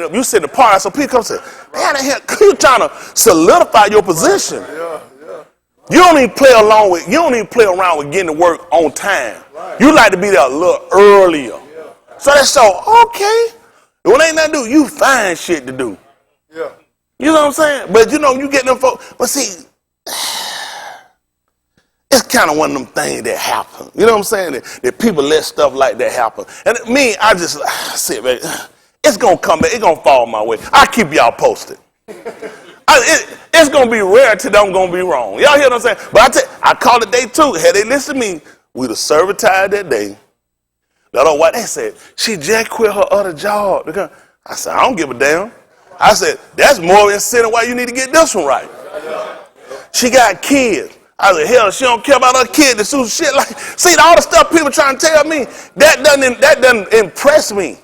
up. You sit in the park, so people come and say, man, you trying to solidify your position. Yeah. You don't even play around with getting to work on time. Right. You like to be there a little earlier. Yeah. So that's so okay. When ain't nothing to do, you find shit to do. Yeah. You know what I'm saying? But you get them folks. But see, it's kind of one of them things that happen. You know what I'm saying? That people let stuff like that happen. And me, I just sit back. It's gonna come back. It's gonna fall my way. I keep y'all posted. It's going to be rare till I'm going to be wrong. Y'all hear what I'm saying? But I called it day 2. Had they listened to me, we'd have servitized that day. What they said, she just quit her other job. Because I said, I don't give a damn. I said, that's more incentive why you need to get this one right. She got kids. I said, hell, she don't care about her kids. This shit like, see, all the stuff people trying to tell me, that doesn't impress me.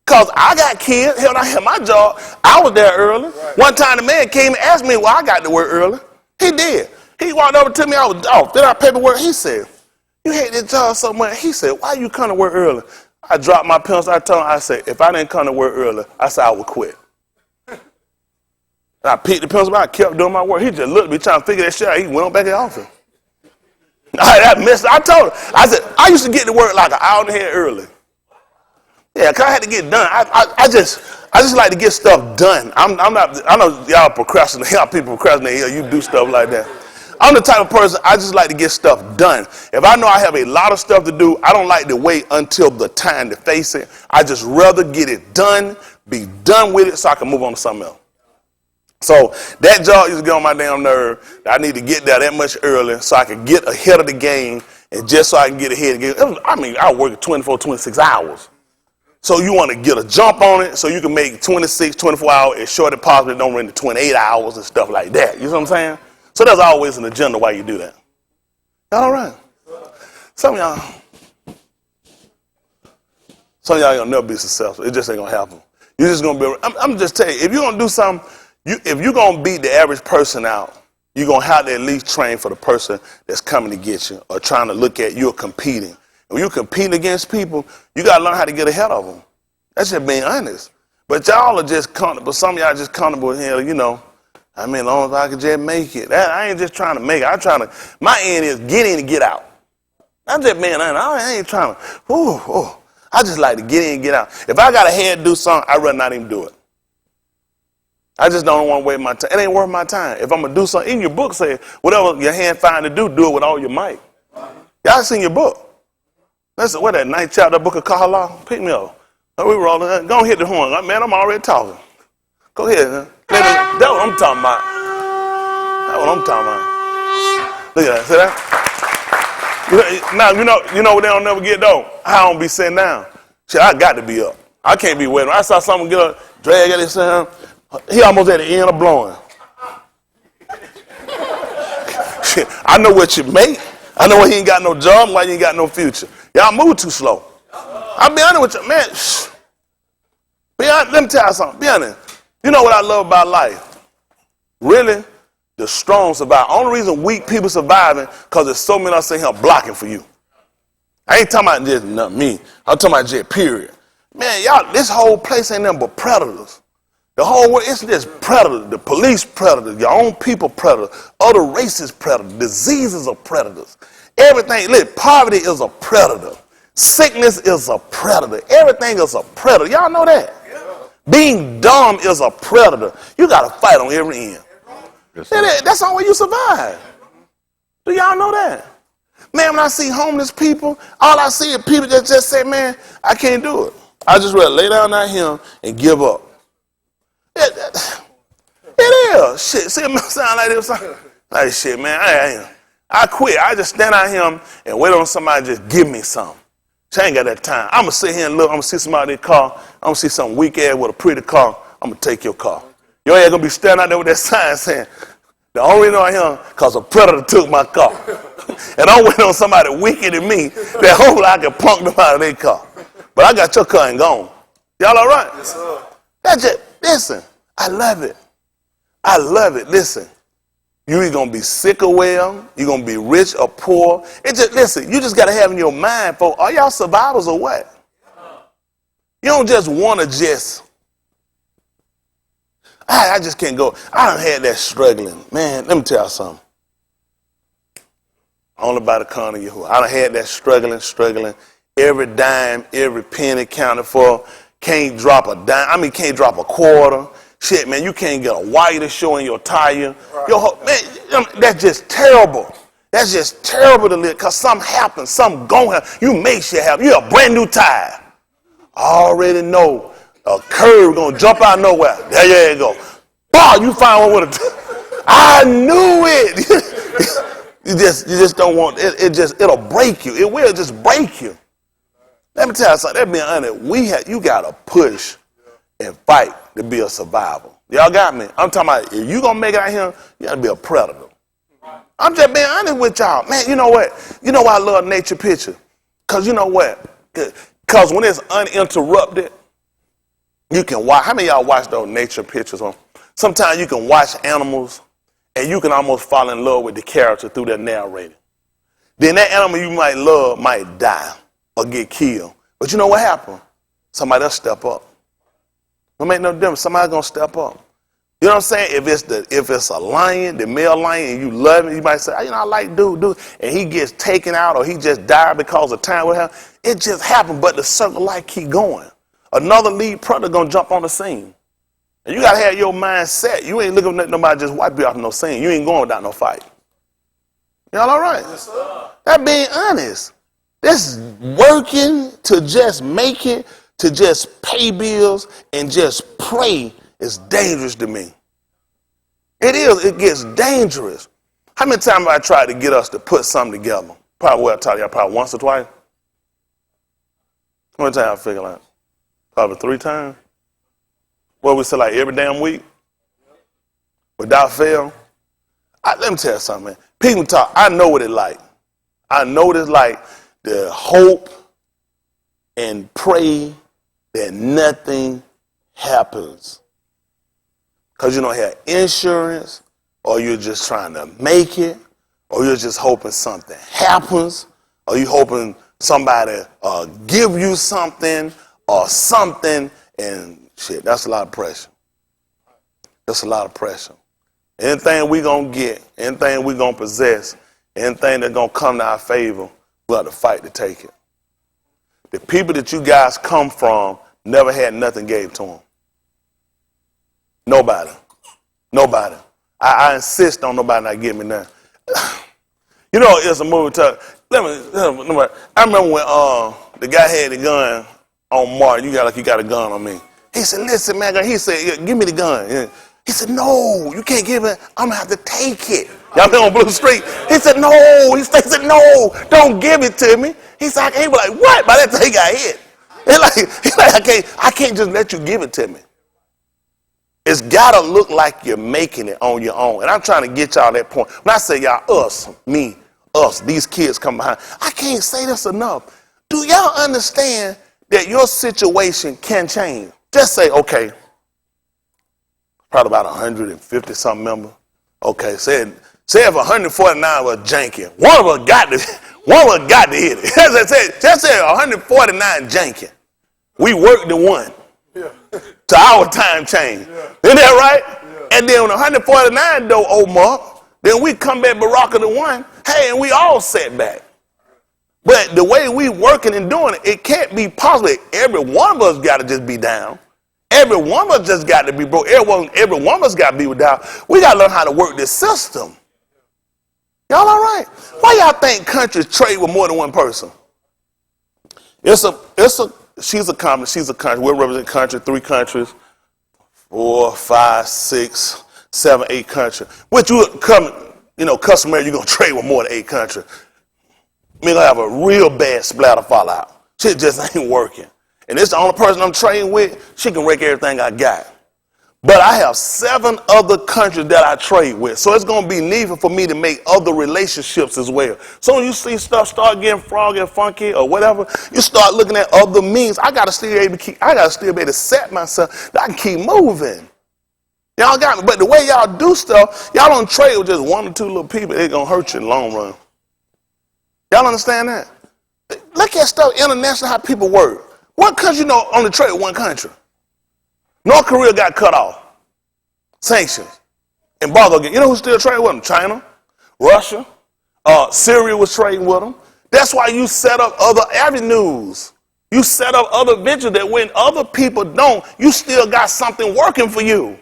Because I got kids. Hell, I had my job. I was there early. Right. One time the man came and asked me why I got to work early. He did. He walked over to me. I was off. Did I paperwork? He said, you hate this job so much. He said, why you come to work early? I dropped my pencil. I told him, I said, if I didn't come to work early, I said I would quit. I picked the pencil up. I kept doing my work. He just looked at me trying to figure that shit out. He went on back in the office. I told him. I said, I used to get to work like an hour and a half early. Yeah, cause I had to get done. I just like to get stuff done. I'm not. I know y'all procrastinate. Y'all people procrastinate. You do stuff like that. I'm the type of person. I just like to get stuff done. If I know I have a lot of stuff to do, I don't like to wait until the time to face it. I just rather get it done, be done with it, so I can move on to something else. So that job used to get on my damn nerve. I need to get there that much early so I can get ahead of the game, and just so I can get ahead of the game. I mean, I work 24, 26 hours. So you want to get a jump on it so you can make 26, 24 hours as short as possible. Don't run to 28 hours and stuff like that. You know what I'm saying? So there's always an agenda why you do that. All right. Some of y'all gonna never be successful. It just ain't gonna happen. You're just gonna be. I'm just telling you, if you're gonna do something, if you're gonna beat the average person out, you're gonna have to at least train for the person that's coming to get you or trying to look at you or competing. When you compete against people, you got to learn how to get ahead of them. That's just being honest. But y'all are just comfortable. Some of y'all just comfortable here, I mean, as long as I can just make it. I ain't just trying to make it. My end is get in and get out. I'm just being honest. I ain't trying to, I just like to get in and get out. If I got a head to do something, I'd rather not even do it. I just don't want to waste my time. It ain't worth my time. If I'm going to do something, in your book say, whatever your hand find to do it with all your might. Y'all seen your book. That's what that 9th chapter book of Kahala. Pick me up. We rolling. Go hit the horn. Man, I'm already talking. Go ahead. That's what I'm talking about. That's what I'm talking about. Look at that. See that? Now, you know what they don't never get though? I don't be sitting down. Shit, I got to be up. I can't be waiting. I saw someone get up, drag at his son. He almost at the end of blowing. Shit, I know what you make. I know why he ain't got no job, why he ain't got no future. Y'all move too slow. I'll be honest with you, man. Let me tell you something. Be honest. You know what I love about life? Really, the strong survive. Only reason weak people surviving because there's so many of us in here blocking for you. I ain't talking about just not me. I'm talking about just period. Man, y'all, this whole place ain't nothing but predators. The whole world, it's just predators. The police predators, your own people predators, other races predators, diseases are predators. Everything, look, poverty is a predator. Sickness is a predator. Everything is a predator. Y'all know that? Yeah. Being dumb is a predator. You got to fight on every end. Yes, that's the only way you survive. Do y'all know that? Man, when I see homeless people, all I see is people that just say, man, I can't do it. I just rather lay down out here and give up. It is. Shit, see it sound like this? Like, shit, man, I quit. I just stand out here and wait on somebody to just give me something. I ain't got that time. I'm going to sit here and look. I'm going to see somebody in the car. I'm going to see some weak ass with a pretty car. I'm going to take your car. Your ass going to be standing out there with that sign saying, the only reason I'm here because a predator took my car. And I'm waiting on somebody weaker than me that hopefully I can punk them out of their car. But I got your car and gone. Y'all all right? Yes, sir. That's just, listen, I love it. I love it. Listen. You're either going to be sick or well. You're going to be rich or poor. Listen, you just got to have in your mind, folks, are y'all survivors or what? You don't just want to just I just can't go. I done had that struggling. Man, let me tell you something. Only by the corner of your hood. I done had that struggling. Every dime, every penny counted for. Can't drop a dime. I mean, can't drop a quarter. Shit, man, you can't get a white show in your tire. Man, that's just terrible. That's just terrible to live, because something happens, something going to happen. You make shit happen. You're a brand new tire. I already know a curve going to jump out of nowhere. There you go. Bow, you find one with a I knew it. You just don't want it. It'll break you. It will just break you. Let me tell you something. That being honest, you got to push and fight to be a survivor. Y'all got me? I'm talking about if you going to make it out here, you got to be a predator. I'm just being honest with y'all. Man, you know what? You know why I love nature picture? Because you know what? Because when it's uninterrupted, you can watch. How many of y'all watch those nature pictures? Sometimes you can watch animals and you can almost fall in love with the character through their narrating. Then that animal you might love might die or get killed. But you know what happened? Somebody else step up. Don't make no difference. Somebody's going to step up. You know what I'm saying? If it's a lion, the male lion, and you love him, you might say, I like dude, and he gets taken out or he just died because of time with him. It just happened, but the circle of life keep going. Another lead predator gonna jump on the scene. And you gotta have your mind set. You ain't looking at nobody just wipe you off no scene. You ain't going without no fight. Y'all all right? Yes, sir. That being honest. This working to just make it, to just pay bills and just pray is dangerous to me. It is. It gets dangerous. How many times have I tried to get us to put something together? Probably, I taught y'all probably once or twice. How many times I figure out? Probably 3 times. What we say, like every damn week? Without fail? Let me tell you something, man. People talk, I know what it's like. I know what it's like to hope and pray that nothing happens. Because you don't have insurance, or you're just trying to make it, or you're just hoping something happens, or you're hoping somebody give you something or something, and shit, that's a lot of pressure. That's a lot of pressure. Anything we gonna get, anything we gonna possess, anything that's gonna come to our favor, we have to fight to take it. The people that you guys come from never had nothing gave to them. Nobody. I insist on nobody not giving me nothing. You know, it's a movie. I remember when the guy had the gun on Martin. You got a gun on me. He said, listen, man. He said, give me the gun. He said, no, you can't give it. I'm going to have to take it. Y'all been on Blue Street? He said, no. He said, no, don't give it to me. He said, he was like, what? By that time he got hit. He's like, I can't just let you give it to me. It's got to look like you're making it on your own. And I'm trying to get y'all that point. When I say y'all, us, me, us, these kids come behind, I can't say this enough. Do y'all understand that your situation can change? Just say, okay, probably about 150 something members. Okay, say if 149 was janking, one of us got to hit it. Just say 149 janking. We worked the one. Yeah. To our time change. Yeah. Isn't that right? Yeah. And then on 149 though, Omar, then we come back Baraka the one, hey, and we all set back. But the way we working and doing it, it can't be possible. Every one of us got to just be down. Every one of us just got to be broke. Every one of us got to be without. We got to learn how to work this system. Y'all all right? Why y'all think countries trade with more than one person? She's a country. We'll represent country, 3 countries, 4, 5, 6, 7, 8 countries. Which you come, customary, you're going to trade with more than 8 countries. We're going to have a real bad splatter fallout. Shit just ain't working. And this the only person I'm trading with, she can wreck everything I got. But I have 7 other countries that I trade with. So it's going to be needful for me to make other relationships as well. So when you see stuff start getting froggy and funky or whatever, you start looking at other means. I got to still be able to set myself that I can keep moving. Y'all got me. But the way y'all do stuff, y'all don't trade with just 1 or 2 little people. It's going to hurt you in the long run. Y'all understand that? Look at stuff international, how people work. What country only trade with one country? North Korea got cut off. Sanctions. Embargo again. You know who's still trading with them? China, Russia, Syria was trading with them. That's why you set up other avenues. You set up other ventures that when other people don't, you still got something working for you.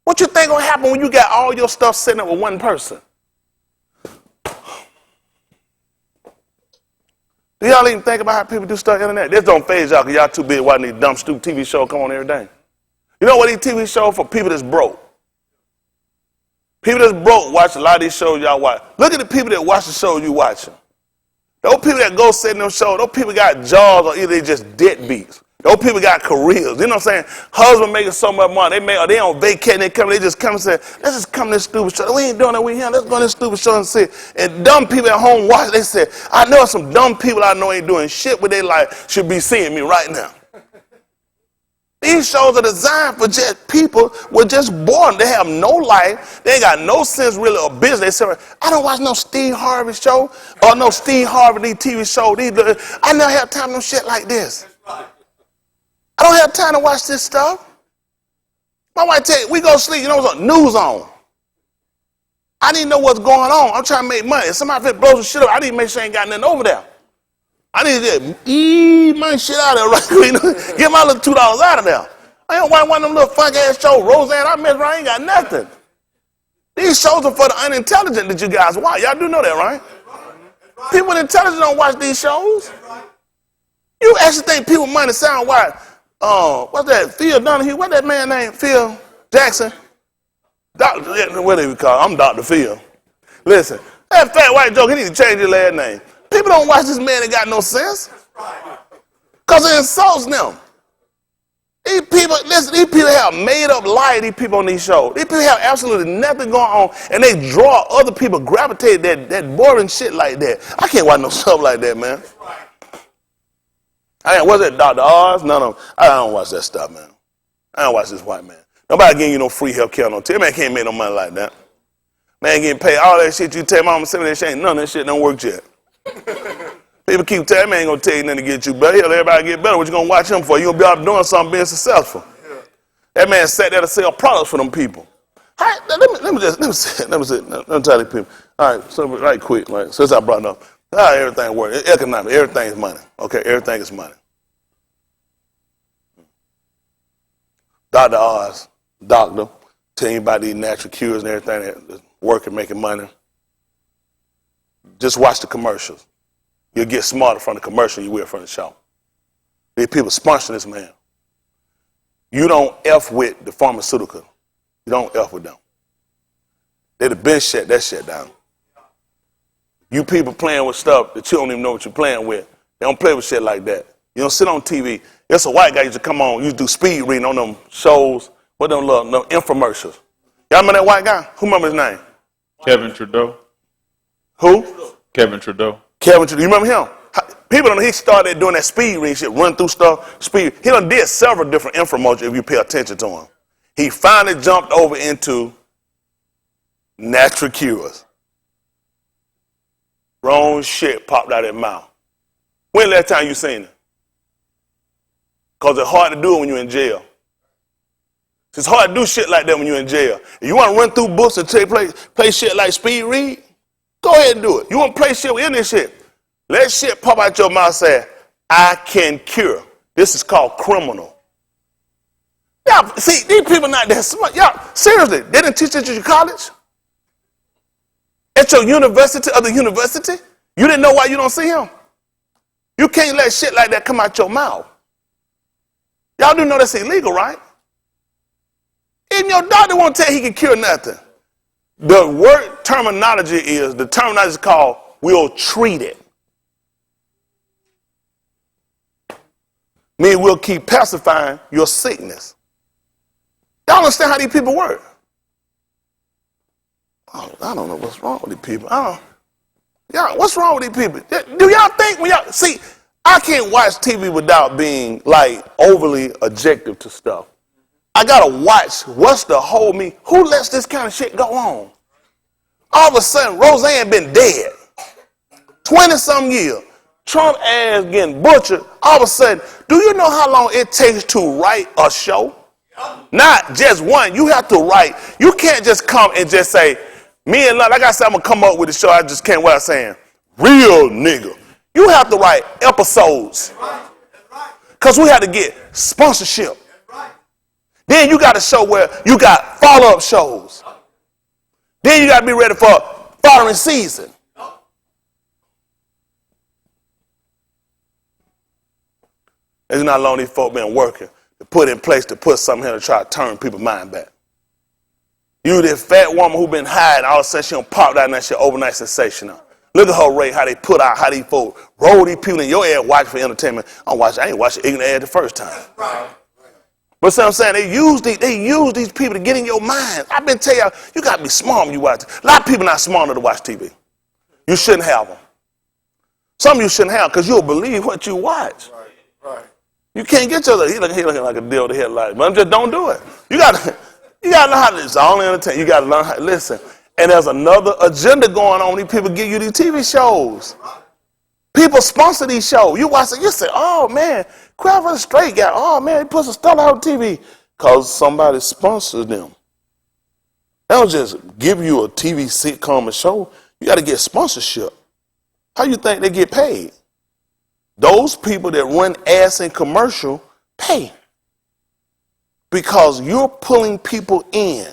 What you think gonna happen when you got all your stuff sitting up with one person? Do y'all even think about how people do stuff on the internet? This don't phase y'all because y'all too big watching these dumb, stupid TV shows come on every day. You know what these TV shows for people that's broke? People that's broke watch a lot of these shows y'all watch. Look at the people that watch the shows you watching. Those people that go sit in them shows, those people got jobs or either they just deadbeats. Those people got careers. You know what I'm saying? Husband making so much money. They on vacation, they just come and say, let's just come to this stupid show. We ain't doing it, we here. Let's go to this stupid show and see. And dumb people at home watch, they say, I know some dumb people I know ain't doing shit with their life should be seeing me right now. These shows are designed for just people with just boredom. They have no life. They ain't got no sense really of business. They say, I don't watch no Steve Harvey show or no Steve Harvey TV show. I never have time for no shit like this. I don't have time to watch this stuff. My wife tell you, we go to sleep, you know what's on? News on. I need to know what's going on. I'm trying to make money. If somebody blows some shit up, I need to make sure I ain't got nothing over there. I need to eat my shit out of there right quick. Get my little $2 out of there. I don't want one of them little funk ass shows. Roseanne, I mess around, I ain't got nothing. These shows are for the unintelligent that you guys watch. Y'all do know that, right? People with intelligence don't watch these shows. You actually think people with money sound white? What's that? Phil Donahue? What's that man named? Phil Jackson? Doctor, what do we call him? I'm Dr. Phil. Listen, that fat white joke, he need to change his last name. People don't watch this man that got no sense. Because it insults them. These people, listen, these people have made up lies, these people on these shows. These people have absolutely nothing going on, and they draw other people, gravitate that boring shit like that. I can't watch no stuff like that, man. What's that, Dr. Oz? No, I don't watch that stuff, man. I don't watch this white man. Nobody getting you no free health care, no tell. Man can't make no money like that. Man getting paid all that shit you tell mama, send me that shit, none of that shit don't work yet. People keep telling me, I ain't gonna tell you nothing to get you better. He'll let everybody get better. What you gonna watch him for? You gonna be out doing something, being successful. That man sat there to sell products for them people. Right, let me tell these people. All right, so right quick, right, since I brought it up, how everything works. Economic, everything is money. Okay, everything is money. Dr. Oz, doctor, tell you about these natural cures and everything that's working, making money. Just watch the commercials. You'll get smarter from the commercial you will from the show. These people sponsor this man. You don't F with the pharmaceutical. You don't F with them. They'd have been shut that shit down. You people playing with stuff that you don't even know what you're playing with. They don't play with shit like that. You don't sit on TV. There's a white guy used to come on, used to do speed reading on them shows, what them little infomercials. Y'all remember that white guy? Who remember his name? Kevin Trudeau. Who? Kevin Trudeau. Kevin Trudeau. You remember him? People don't know he started doing that speed reading shit, run through stuff, speed. He done did several different infomercials if you pay attention to him. He finally jumped over into natural cures. Wrong shit popped out of his mouth. When last time you seen it? Because it's hard to do it when you're in jail. It's hard to do shit like that when you're in jail. If you want to run through books and play shit like speed read, go ahead and do it. You want to play shit with any shit, let shit pop out your mouth and say, I can cure. This is called criminal. Y'all, see, these people not that smart. Y'all, seriously, they didn't teach this at your college? At your university, other university? You didn't know why you don't see him? You can't let shit like that come out your mouth. Y'all do know that's illegal, right? Even your doctor won't tell you he can cure nothing. The word terminology is called we'll treat it. Meaning we'll keep pacifying your sickness. Y'all understand how these people work? Oh, I don't know what's wrong with these people. What's wrong with these people? Do y'all think when y'all see? I can't watch TV without being like overly objective to stuff. I gotta watch what's the whole me. Who lets this kind of shit go on? All of a sudden, Roseanne been dead 20-some years. Trump ass getting butchered. All of a sudden, do you know how long it takes to write a show? Not just one. You have to write. You can't just come and just say, me and like I said, I'm going to come up with a show. I just can't without saying, real nigga. You have to write episodes. Because we have to get sponsorship. Then you got a show where you got follow-up shows. Then you got to be ready for following season. It's not long these folk been working to put in place to put something here to try to turn people's mind back. You this fat woman who been hiding, all of a sudden she don't pop out and that shit overnight sensational. Look at her rate, how they put out, how these folks roll these people in your ad watch for entertainment. I ain't watching ignorant ad the first time. Right. But see what I'm saying? They use these people to get in your mind. I've been telling y'all, you got to be smart when you watch. A lot of people not smart enough to watch TV. You shouldn't have them. Some of you shouldn't have because you'll believe what you watch. Right. You can't get your, he looking like a deal with the headlight. But just don't do it. You got to learn how to, it's only entertain. You got to learn how to listen. And there's another agenda going on. These people give you these TV shows. People sponsor these shows. You watch it, you say, oh man, Crawford Straight guy. Oh man, he puts a star on TV. Because somebody sponsors them. They don't just give you a TV sitcom or show. You got to get sponsorship. How you think they get paid? Those people that run ads and commercial pay. Because you're pulling people in,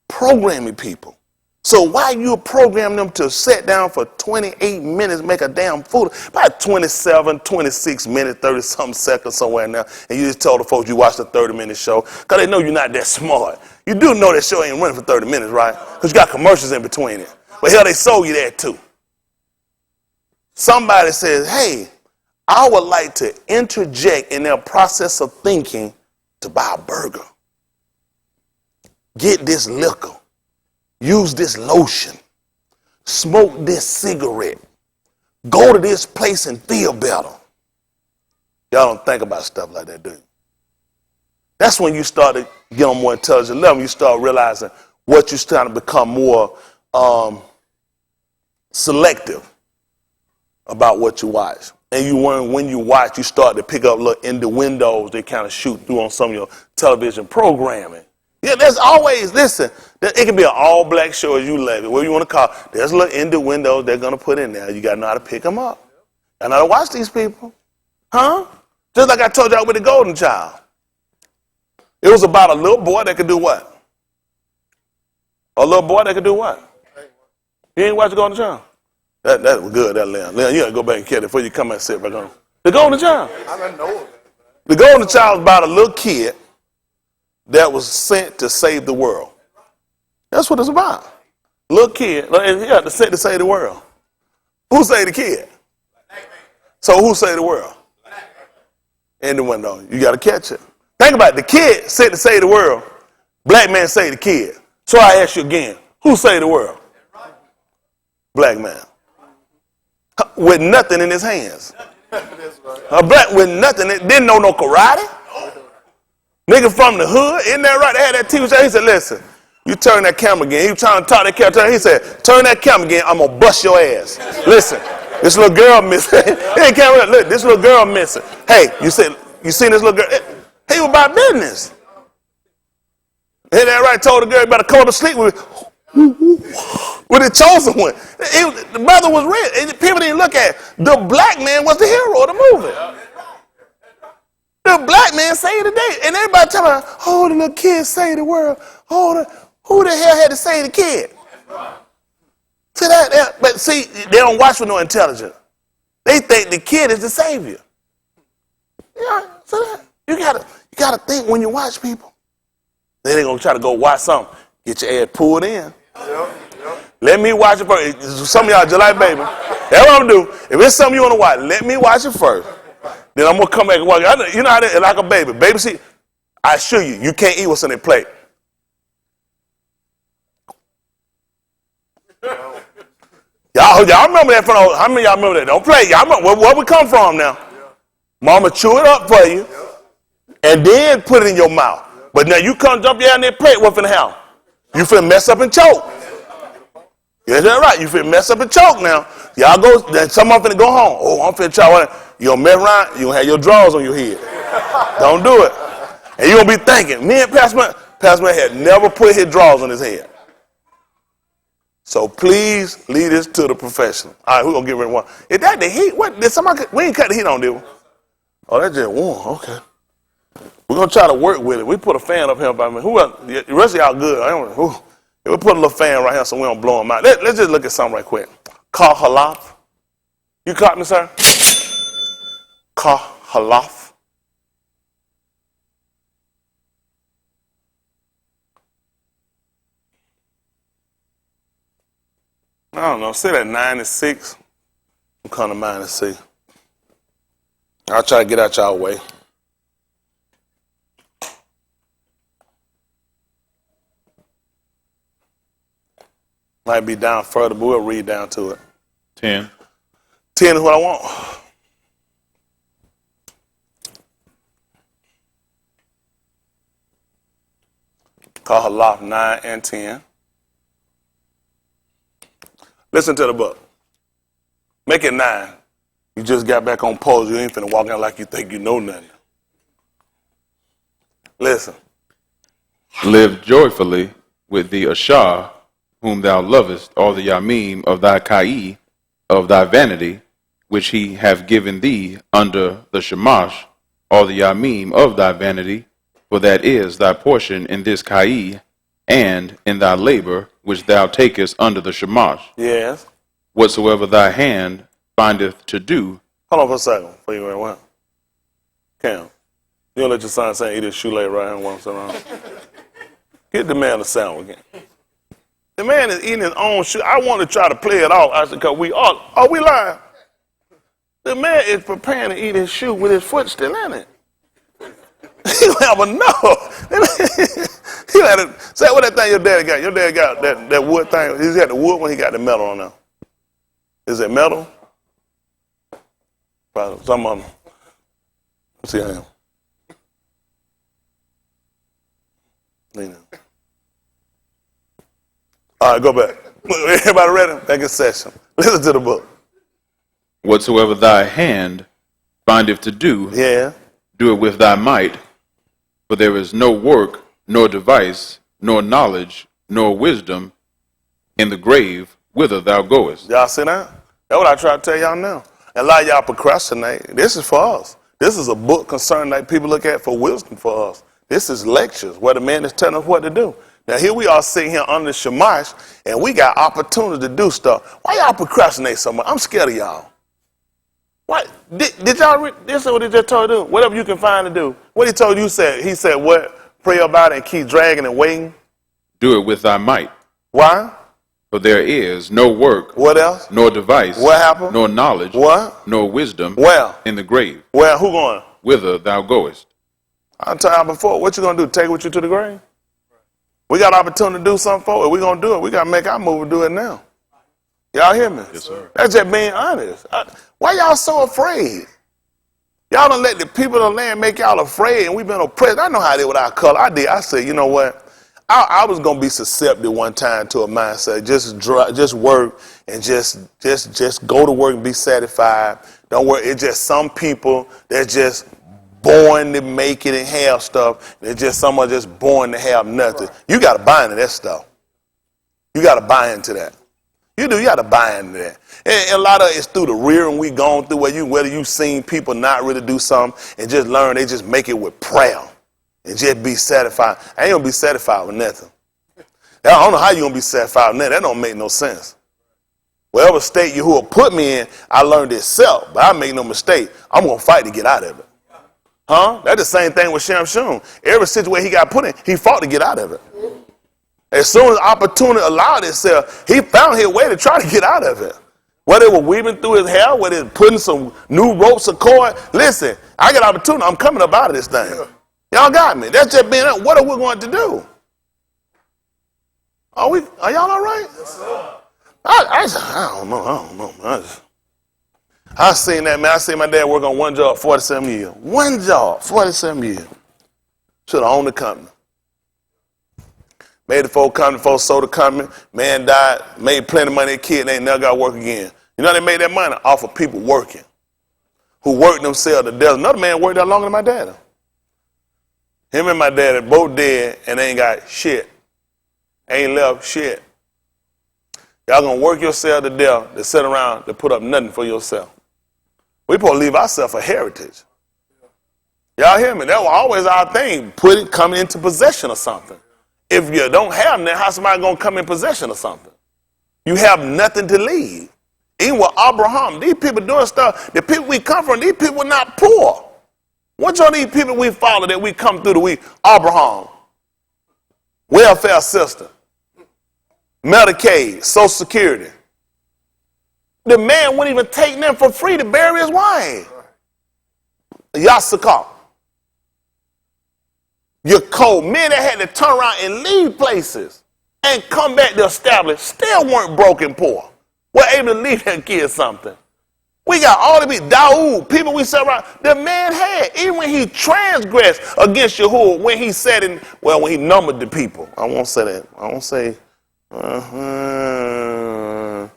programming people. So why you program them to sit down for 28 minutes, make a damn fool, about 27, 26 minutes, 30-something seconds somewhere now, and you just told the folks you watched a 30-minute show, because they know you're not that smart. You do know that show ain't running for 30 minutes, right? Because you got commercials in between it. But hell, they sold you that too. Somebody says, hey, I would like to interject in their process of thinking to buy a burger. Get this liquor. Use this lotion. Smoke this cigarette. Go to this place and feel better. Y'all don't think about stuff like that, do you? That's when you start to get on more intelligent level. You start realizing what you're starting to become more selective about what you watch. And you when you watch, you start to pick up little innuendos they kind of shoot through on some of your television programming. Yeah, there's always, listen, it can be an all-black show as you like it, whatever you want to call it. There's little innuendos they're going to put in there. You got to know how to pick them up. You know how to watch these people. Huh? Just like I told y'all with the Golden Child. It was about a little boy that could do what? A little boy that could do what? You ain't watch the Golden Child? That was good, that Leon. Leon, you got to go back and catch it before you come and sit back on. The Golden Child. I didn't know it. The Golden Child was about a little kid that was sent to save the world. That's what it's about. Little kid, he got to sent to save the world. Who saved the kid? So who saved the world? In the window. You got to catch it. Think about it. The kid sent to save the world. Black man saved the kid. So I ask you again, who saved the world? Black man. With nothing in his hands. A black with nothing, didn't know no karate. Nigga from the hood, isn't that right? They had that TV show. He said, listen, you turn that camera again. He was trying to talk that camera. He said, turn that camera again. I'm going to bust your ass. Listen, this little girl missing. Hey, camera, look, this little girl missing. Hey, you seen this little girl? He was about business. Ain't that right? Told the girl, you better go to sleep with the chosen one. The mother was rich. People didn't look at it. The black man was the hero of the movie. The black man saved the day. And everybody talking about, oh, the little kid saved the world. Oh, who the hell had to save the kid? See that? But see, they don't watch with no intelligence. They think the kid is the savior. Yeah, so that, you gotta think when you watch people. Then they're gonna try to go watch something. Get your ad pulled in. Let me watch it first. Some of y'all just like baby. That's what I'm gonna do. If it's something you wanna watch, let me watch it first. Then I'm going to come back and watch. You know how they like a baby. Baby, see, I assure you, you can't eat what's in their plate. Y'all remember that? How many of y'all remember that? Don't play. Y'all remember where we come from now. Mama chew it up for you and then put it in your mouth. But now you come jump your in their plate, what finna happen? You finna mess up and choke. Is that right? You finna mess up and choke now. Y'all go, then someone finna go home. Oh, I'm finna choke. You gonna mess around, you gonna have your drawers on your head. Don't do it. And you're going to be thinking, me and Pastor Man had never put his drawers on his head. So please lead this to the professional. All right, we're going to get rid of one. Is that the heat? What? Did somebody, we ain't cut the heat on, did we? Oh, that's just warm. Okay. We're going to try to work with it. We put a fan up here by me. Who else? The rest of y'all good. We put a little fan right here so we don't blow them out. Let's just look at something right quick. Kahalaf. You caught me, sir? Kahalaf. I don't know. Say that 96. I'm kind of mind to see. I'll try to get out y'all way. Might be down further, but we'll read down to it. 10. 10 is what I want. Kahalaf 9 and 10. Listen to the book. Make it 9. You just got back on pose. You ain't finna walk out like you think you know nothing. Listen. Live joyfully with the Ashar, whom thou lovest, all the Yamim of thy Kai, of thy vanity, which he hath given thee under the Shamash, all the Yamim of thy vanity, for that is thy portion in this Kai, and in thy labor, which thou takest under the Shamash. Yes. Whatsoever thy hand findeth to do. Hold on for a second before you went. Cam, you don't let your son say eat his shoelace right here once around. Get the man a sandwich again. The man is eating his own shoe. I want to try to play it off. I said, because we are we lying? The man is preparing to eat his shoe with his foot still in it. He don't have a no. He had to say what that thing your daddy got. Your daddy got that wood thing. He's got the wood when he got the metal on there. Is it metal? Probably some of them. Let's see how I am. All right, go back. Everybody ready? Back in session. Listen to the book. Whatsoever thy hand findeth to do, Yeah. do it with thy might, for there is no work, nor device, nor knowledge, nor wisdom in the grave whither thou goest. Y'all see that? That's what I try to tell y'all now. And a lot of y'all procrastinate. This is for us. This is a book concerning that people look at for wisdom for us. This is lectures where the man is telling us what to do. Now here we are sitting here under Shamash, and we got opportunity to do stuff. Why y'all procrastinate so much? I'm scared of y'all. What? Did y'all read this is what he just told you to do? Whatever you can find to do. What he told you said, he said what? Pray about it and keep dragging and waiting. Do it with thy might. Why? For there is no work, What else? nor device, What happened? nor knowledge, What? nor wisdom Well. in the grave, Well, who going? whither thou goest. I told you before, what you going to do? Take it with you to the grave? We got opportunity to do something for it. We're going to do it. We got to make our move and do it now. Y'all hear me? Yes, sir. That's just being honest. Why y'all so afraid? Y'all don't let the people of the land make y'all afraid, and we've been oppressed. I know how they with our color. I said, you know what? I was going to be susceptible one time to a mindset. Just work and just go to work and be satisfied. Don't worry. It's just some people, they're just born to make it and have stuff. It's just someone just born to have nothing. You got to buy into that stuff. You got to buy into that. You do. You got to buy into that. And a lot of it's through the rearing we gone through whether you seen people not really do something and just learn, they just make it with prayer and just be satisfied. I ain't going to be satisfied with nothing. I don't know how you going to be satisfied with nothing. That don't make no sense. Whatever state you will put me in, I learned it self, but I make no mistake. I'm going to fight to get out of it. Huh? That's the same thing with Shamshun. Every situation he got put in, he fought to get out of it. As soon as opportunity allowed itself, he found his way to try to get out of it. Whether it was weaving through his hair, whether it was putting some new ropes or cord. Listen, I got opportunity. I'm coming up out of this thing. Y'all got me. That's just being, what are we going to do? Are y'all all right? Yes, sir. I don't know. I seen that, man. I seen my dad work on one job 47 years. One job, 47 years. Should have owned the company. Made the folk company, folks sold the company. Man died, made plenty of money, kid, and they never got to work again. You know they made that money off of people working, who worked themselves to death. Another man worked there longer than my dad. Him and my daddy both dead and ain't got shit. Ain't left shit. Y'all gonna work yourself to death to sit around to put up nothing for yourself. We supposed to leave ourselves a heritage. Y'all hear me? That was always our thing. Coming into possession of something. If you don't have nothing, how somebody gonna come in possession of something? You have nothing to leave. Even with Abraham, these people doing stuff, the people we come from, these people not poor. Which of these people we follow that we come through Abraham, welfare system, Medicaid, Social Security. The man wouldn't even take them for free to bury his wife. Yasakar. You're cold. Men that had to turn around and leave places and come back to establish still weren't broken poor. Were able to leave their kids something. We got all the people, Dawood, people we said around. The man had, even when he transgressed against Yahuwah, when he said, when he numbered the people. I won't say that. I won't say, no,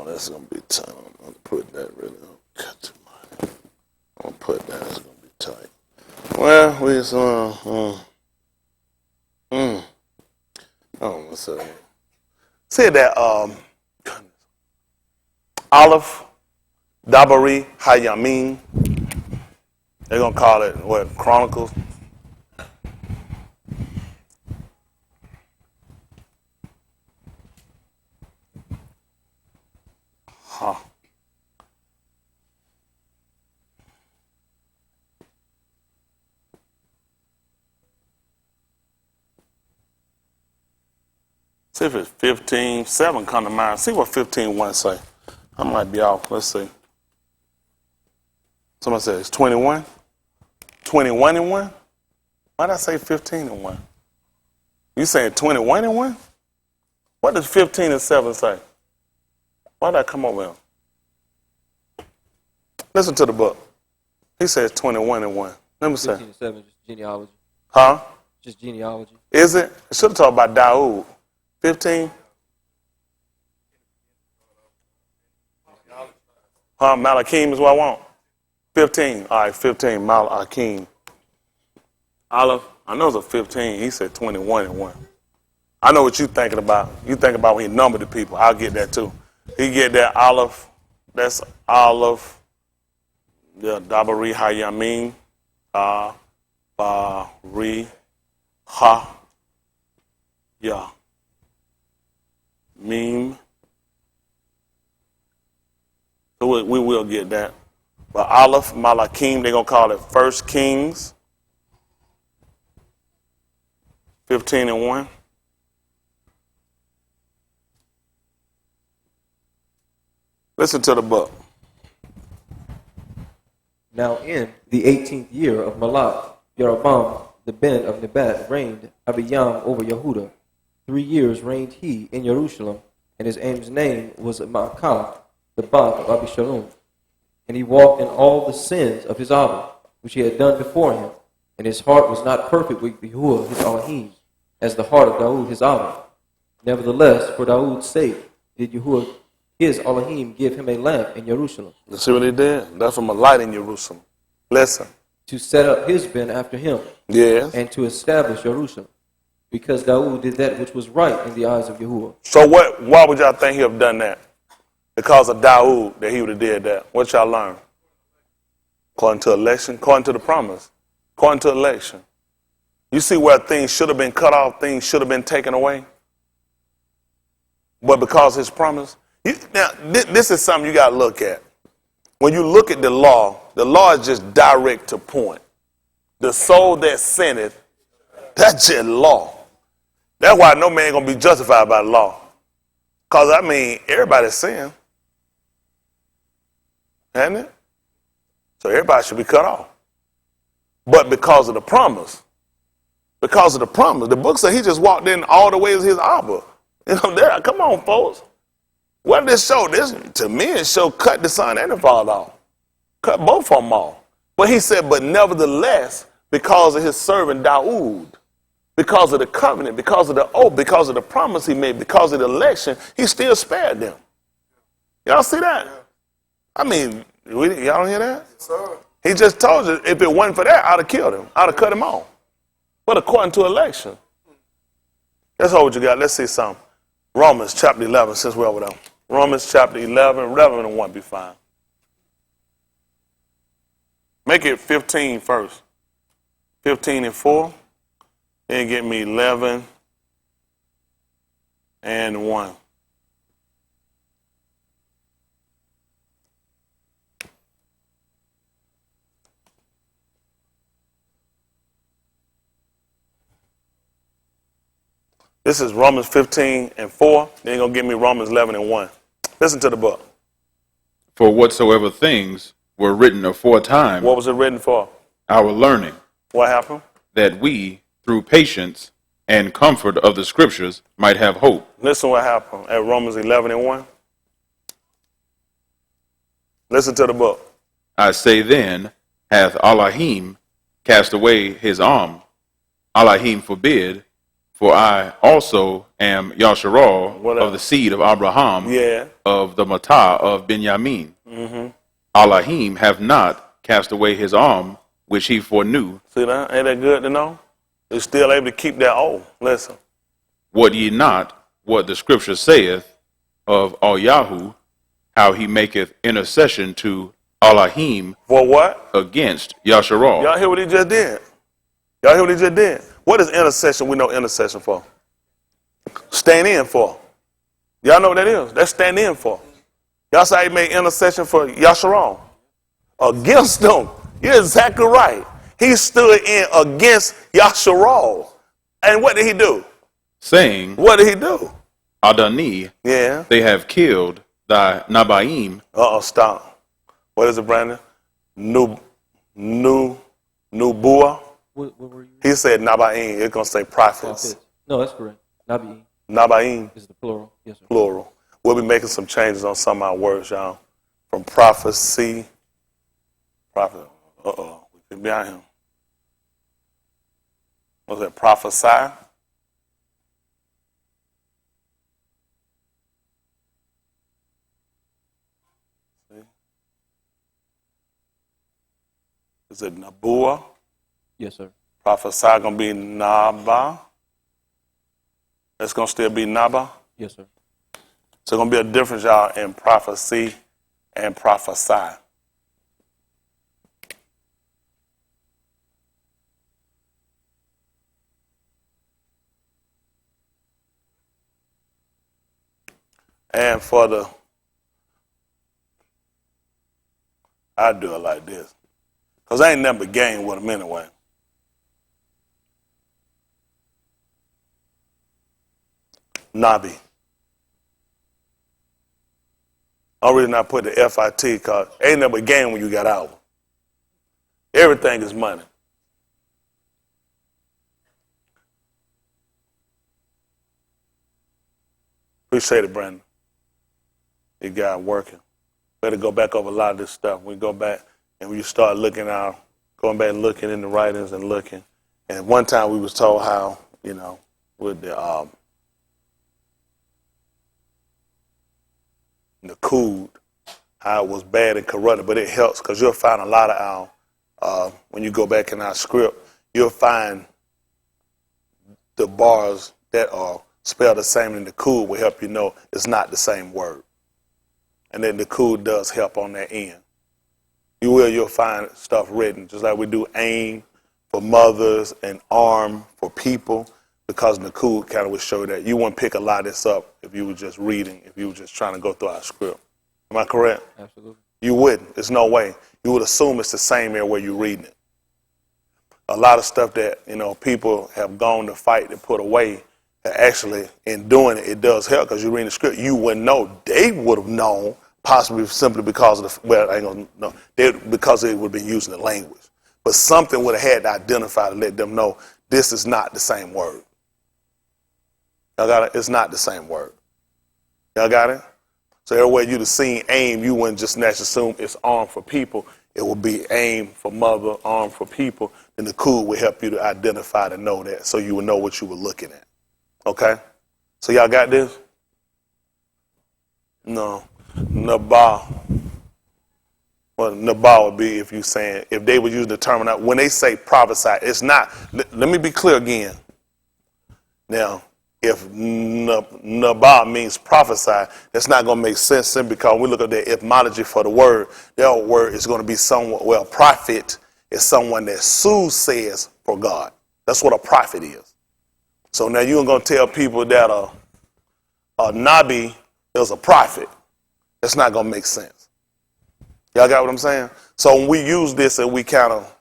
that's going to be tight. I'm going to put that really, cut too much. I'm going to put that, it's going to be tight. Well, we just, what's that? Say that, Aleph, Dabari, Hayamim. They're going to call it, what, Chronicles? Huh. See if it's 15:7 come to mind. See what 15:1 say. I might be off. Let's see. Somebody said it's 21. 21 and 1? Why did I say 15 and 1? You saying 21 and 1? What does 15 and 7 say? Why did I come over here? Listen to the book. He says 21 and 1. Let me say. 15 and 7 just genealogy. Huh? Just genealogy. Is it? It should have talked about Dawood. 15? Huh? Malakim is what I want. 15. All right, 15. Malakim. Aleph. I know it's a 15. He said 21 and 1. I know what you're thinking about. You think about when he numbered the people. I'll get that too. He get that Aleph. That's Aleph. Yeah, Dabari Hayamim. Bari Ha. Yeah. Meme. So we will get that. But Aleph, Malakim, they're going to call it First Kings. 15 and 1. Listen to the book. Now in the 18th year of Malach, Jeroboam the ben of Nebat reigned Abiyam over Yehuda. 3 years reigned he in Jerusalem, and his name was Maacah, the Bat of Abishalom. And he walked in all the sins of his Abba, which he had done before him, and his heart was not perfect with Yahuwah his Elohim, as the heart of Dawood his Abba. Nevertheless, for Dawood's sake did Yahuwah his Elohim give him a lamp in Jerusalem. You see what he did? That's from a light in Jerusalem. Listen. To set up his ben after him, Yes. and to establish Jerusalem, because Dawood did that which was right in the eyes of Yahuwah. So why would y'all think he have done that? Because of Dawood that he would have did that. What y'all learn? According to election, according to the promise, according to election. You see where things should have been cut off, things should have been taken away? But because his promise. Now, this is something you got to look at. When you look at the law is just direct to point. The soul that sinneth, that's just law. That's why no man going to be justified by the law. Because, I mean, everybody's sin. Hasn't it? So everybody should be cut off. But because of the promise, the book said he just walked in all the way as his Abba. You know, there, come on, folks. What did this show? This, to me, it show cut the son and the father off. Cut both of them off. But he said, but nevertheless, because of his servant Dawood, because of the covenant, because of the oath, because of the promise he made, because of the election, he still spared them. Y'all see that? I mean, y'all don't hear that? Yes, sir. He just told you if it wasn't for that, I'd have killed him. I'd have cut him off. But according to election, that's all what you got. Let's see something. Romans chapter 11, since we're over there. Romans chapter 11, 11 and 1 be fine. Make it 15 first. 15 and 4. Then get me 11 and 1. This is Romans 15 and 4. Then you're going to give me Romans 11 and 1. Listen to the book. For whatsoever things were written aforetime, What was it written for? our learning, What happened? that we, through patience and comfort of the scriptures, might have hope. Listen what happened at Romans 11 and 1. Listen to the book. I say then, hath Elohim cast away his arm? Elohim forbid, for I also am Yasharal What else? of the seed of Abraham, Yeah. of the Matah of Benjamin. Elohim have not cast away his arm, which he foreknew. See that? Ain't that good to know? You're still able to keep that oath. Listen. What ye not what the scripture saith of Yahu, how he maketh intercession to Elohim For what? against Yasharal. Y'all hear what he just did? Y'all hear what he just did? What is intercession? We know intercession for. Stand in for. Y'all know what that is? That's stand in for. Y'all say he made intercession for Yasharal. Against them. You're exactly right. He stood in against Yasharal. And what did he do? Saying, What did he do? Adoni, Yeah. they have killed thy Nabaim. Stop. What is it, Brandon? Nubua. What were you? He said Nabaim. It's going to say prophets. No, that's correct. Nabi Nabaim, is the plural. Yes, sir. plural. We'll be making some changes on some of our words, y'all. From prophecy. Prophet. We could be on him. What's that? Prophesy. See? Is it Nabua? Yes, sir. Prophesy gonna be Naba. It's gonna still be Naba. Yes, sir. So gonna be a difference, y'all, in prophecy and prophesy. And for the, I do it like this. Because I ain't never gained with them anyway. Nabi. I'm really not put the FIT because ain't never gain when you got out. Everything is money. Appreciate it, Brandon. You got working. Better go back over a lot of this stuff. We go back and we start looking out, going back and looking in the writings and looking. And one time we was told how, with the Nakud, how it was bad and corrupted, but it helps because you'll find a lot of our, when you go back in our script, you'll find the bars that are spelled the same in the Nakud will help you know it's not the same word. And then the Nakud does help on that end. You'll find stuff written, just like we do aim for mothers and arm for people, because Nakud kind of would show you that. You wouldn't pick a lot of this up if you were just reading, if you were just trying to go through our script. Am I correct? Absolutely. You wouldn't. There's no way. You would assume it's the same everywhere you're reading it. A lot of stuff that, people have gone to fight to put away, actually, in doing it, it does help because you're reading the script. You wouldn't know. They would have known, possibly simply because of I ain't gonna know. Because they would have been using the language. But something would have had to identify to let them know this is not the same word. Y'all got it? It's not the same word. Y'all got it? So everywhere you'd have seen aim, you wouldn't just naturally assume it's arm for people. It would be aim for mother, arm for people. Then the Nakud would help you to identify to know that, so you would know what you were looking at. Okay? So y'all got this? No. Nabah. Well, Nabal would be if you saying, if they would use the term, when they say prophesy, it's not, let me be clear again. Now, if Nabal means prophesy, that's not going to make sense simply because we look at the etymology for the word. Their word is going to be someone, well, prophet is someone that soothsayers for God. That's what a prophet is. So now you're going to tell people that a Nabi is a prophet. That's not going to make sense. Y'all got what I'm saying? So when we use this and we kind of,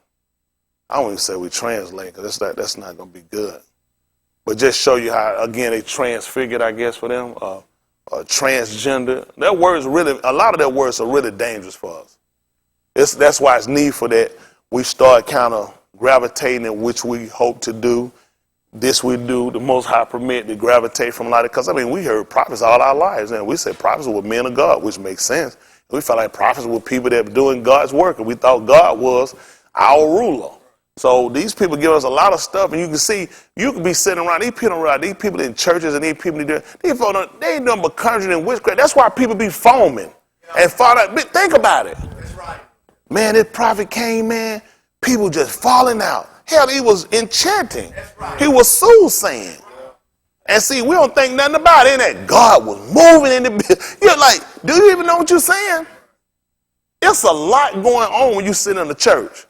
I don't even say we translate because that's not going to be good. But just show you how, again, they transfigured, I guess, for them, transgender. That word's really, a lot of their words are really dangerous for us. That's why it's needful that we start kind of gravitating in which we hope to do. This we do, the Most High permit to gravitate from a lot of, because I mean, we heard prophets all our lives, and we said prophets were men of God, which makes sense. We felt like prophets were people that were doing God's work, and we thought God was our ruler. So these people give us a lot of stuff, and you can see, you can be sitting around, these people in churches and these people, they ain't nothing but conjuring and witchcraft. That's why people be foaming and fall out. Think about it. That's right. Man, this prophet came, man, people just falling out. Hell, he was enchanting. Right. He was soothsaying. And see, we don't think nothing about it. That God was moving in the. You're like, do you even know what you're saying? It's a lot going on when you sit in the church.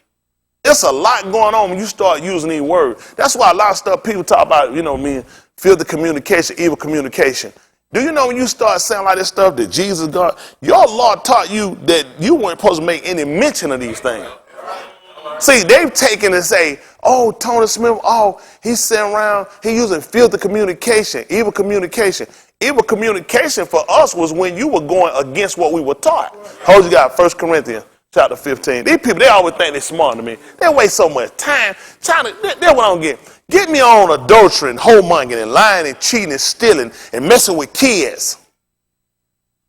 It's a lot going on when you start using these words. That's why a lot of stuff people talk about, filthy communication, evil communication. Do you know when you start saying like this stuff that Jesus, God, your Lord taught you that you weren't supposed to make any mention of these things. See, they've taken and say, oh, Tony Smith, he's sitting around, he's using filthy communication, evil communication. Evil communication for us was when you were going against what we were taught. Hold you got 1 Corinthians chapter 15. These people, they always think they're smart to me. They waste so much time trying to, that's what I don't get. Get me on adultery and whoremongering and lying and cheating and stealing and messing with kids.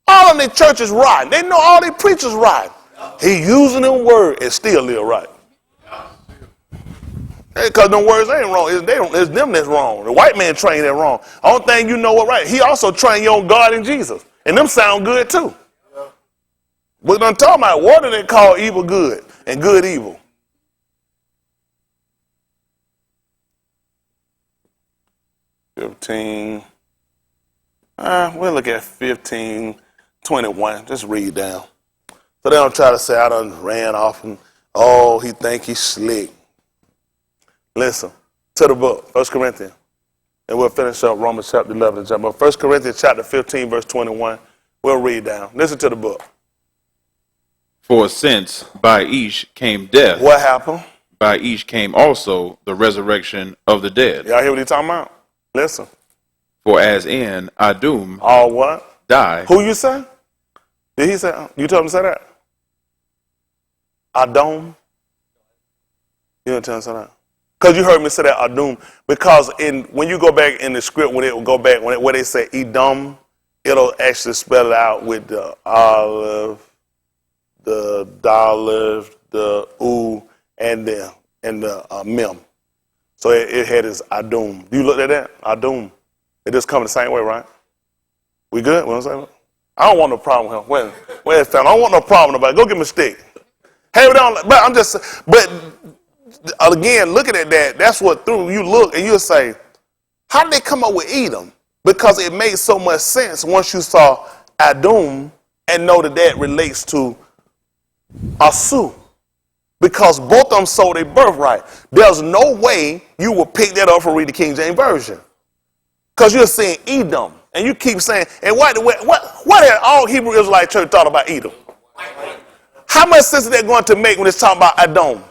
All of their churches rotten. They know all their preachers rotten. He using them word and still live right. Because them words ain't wrong. It's them that's wrong. The white man trained that wrong. Only thing you know what right. He also trained you on God and Jesus. And them sound good too. But I'm talking about what do they call evil good and good evil? We'll look at 15:21. Just read down. So they don't try to say I done ran off and he think he's slick. Listen to the book, 1 Corinthians. And we'll finish up Romans chapter 11. But 1 Corinthians chapter 15, verse 21. We'll read down. Listen to the book. For since by each came death, what happened? By each came also the resurrection of the dead. Y'all hear what he's talking about? Listen. For as in Adum all what? Die. Who you say? Did he say? You told him to say that? Adom? You didn't tell him to say that? Because you heard me say that Adum. Because when you go back in the script, when it will go back, where they say Edom, it'll actually spell it out with the olive, the dollar, the u, and the mem. So it had this Adum. You looked at that? Adum. It just come the same way, right? We good? What I'm saying? I don't want no problem with him. Where's family? I don't want no problem about it. Go get me a stick. Hey, but again, looking at that, that's what through you look and you'll say, how did they come up with Edom? Because it made so much sense once you saw Adum and know that relates to Asu. Because both of them sold their birthright. There's no way you will pick that up and read the King James Version. Because you're saying Edom. And you keep saying, and what had all Hebrew Israelite church thought about Edom? How much sense is that going to make when it's talking about Adom?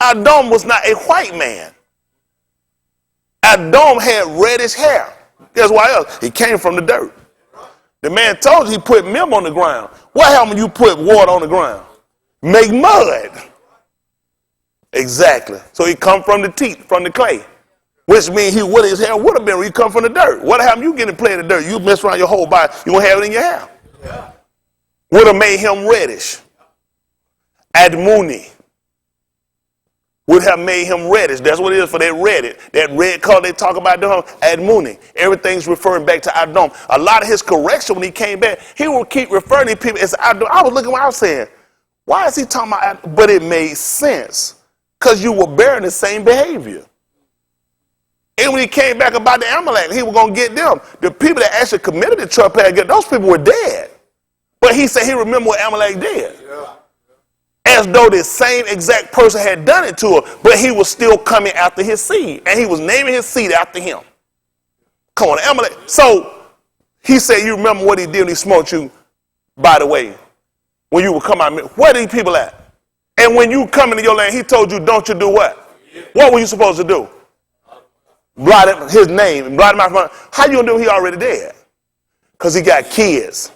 Adom was not a white man. Adom had reddish hair. Guess why else? He came from the dirt. The man told you he put milk on the ground. What happened when you put water on the ground? Make mud. Exactly. So he come from the teeth, from the clay. Which means what his hair would have been when he come from the dirt. What happened? You get to play in the dirt. You mess around your whole body. You won't have it in your hair. Yeah. Would have made him reddish. Admuni. would have made him reddish. That's what it is for that red. That red color they talk about doing, Admuni. Everything's referring back to Adam. A lot of his correction when he came back, he would keep referring to people as Adam. I was looking what I was saying. Why is he talking about Adam? But it made sense. Because you were bearing the same behavior. And when he came back about the Amalek, he was going to get them. The people that actually committed the trespass, those people were dead. But he said he remembered what Amalek did. Yeah. As though the same exact person had done it to her, but he was still coming after his seed. And he was naming his seed after him. Come on, Amalek. So he said, you remember what he did when he smote you, by the way, when you would come out. Where are these people at? And when you come into your land, he told you, don't you do what? What were you supposed to do? Blot his name, blot him out from. How you gonna do? He already dead, because he got kids.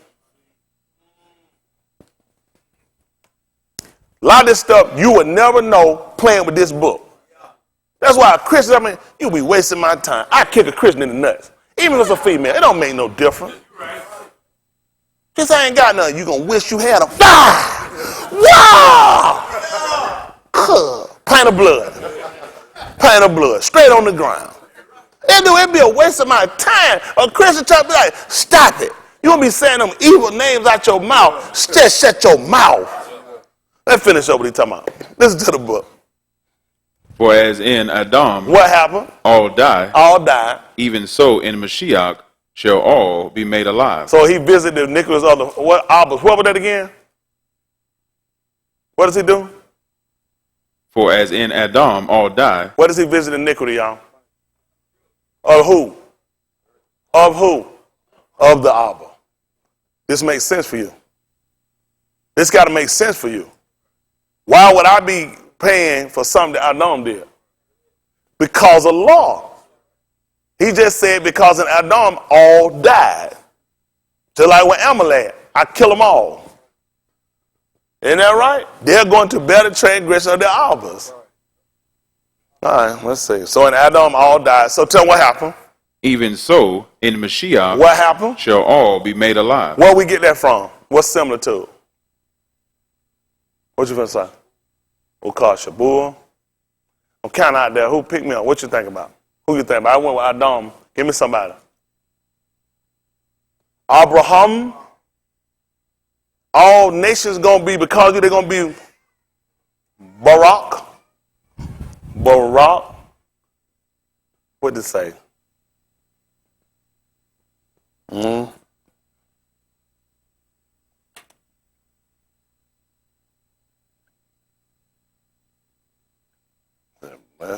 A lot of this stuff you would never know playing with this book. That's why a Christian, I mean, you'll be wasting my time. I kick a Christian in the nuts, even if it's a female. It don't make no difference. Just ain't got nothing. You gonna wish you had a wow, pint of blood, straight on the ground. It'd be a waste of my time. A Christian trying to be like, stop it. You won't be saying them evil names out your mouth. Just shut your mouth. Let's finish up what he's talking about. Listen to the book. For as in Adam, what happened? All die. All died. Even so in Mashiach shall all be made alive. So he visited the iniquities of the Abbas. What was that again? What does he do? For as in Adam all die. What does he visit iniquity, y'all? Of who? Of who? Of the Abba. This makes sense for you. This got to make sense for you. Why would I be paying for something that Adam did? Because of law. He just said because in Adam all died. Just like with Amalek, I kill them all. Isn't that right? They're going to bear the transgression of their Abbas. All right, let's see. So in Adam all died. So tell them what happened. Even so in Mashiach what happened? Shall all be made alive. Where we get that from? What's similar to it? What you finna say? Ukar Shabur. I'm counting out there. Who picked me up? What you think about? Who you think about? I went with Adam. Give me somebody. Abraham. All nations gonna be because they're gonna be Barak. Barak. What did it say?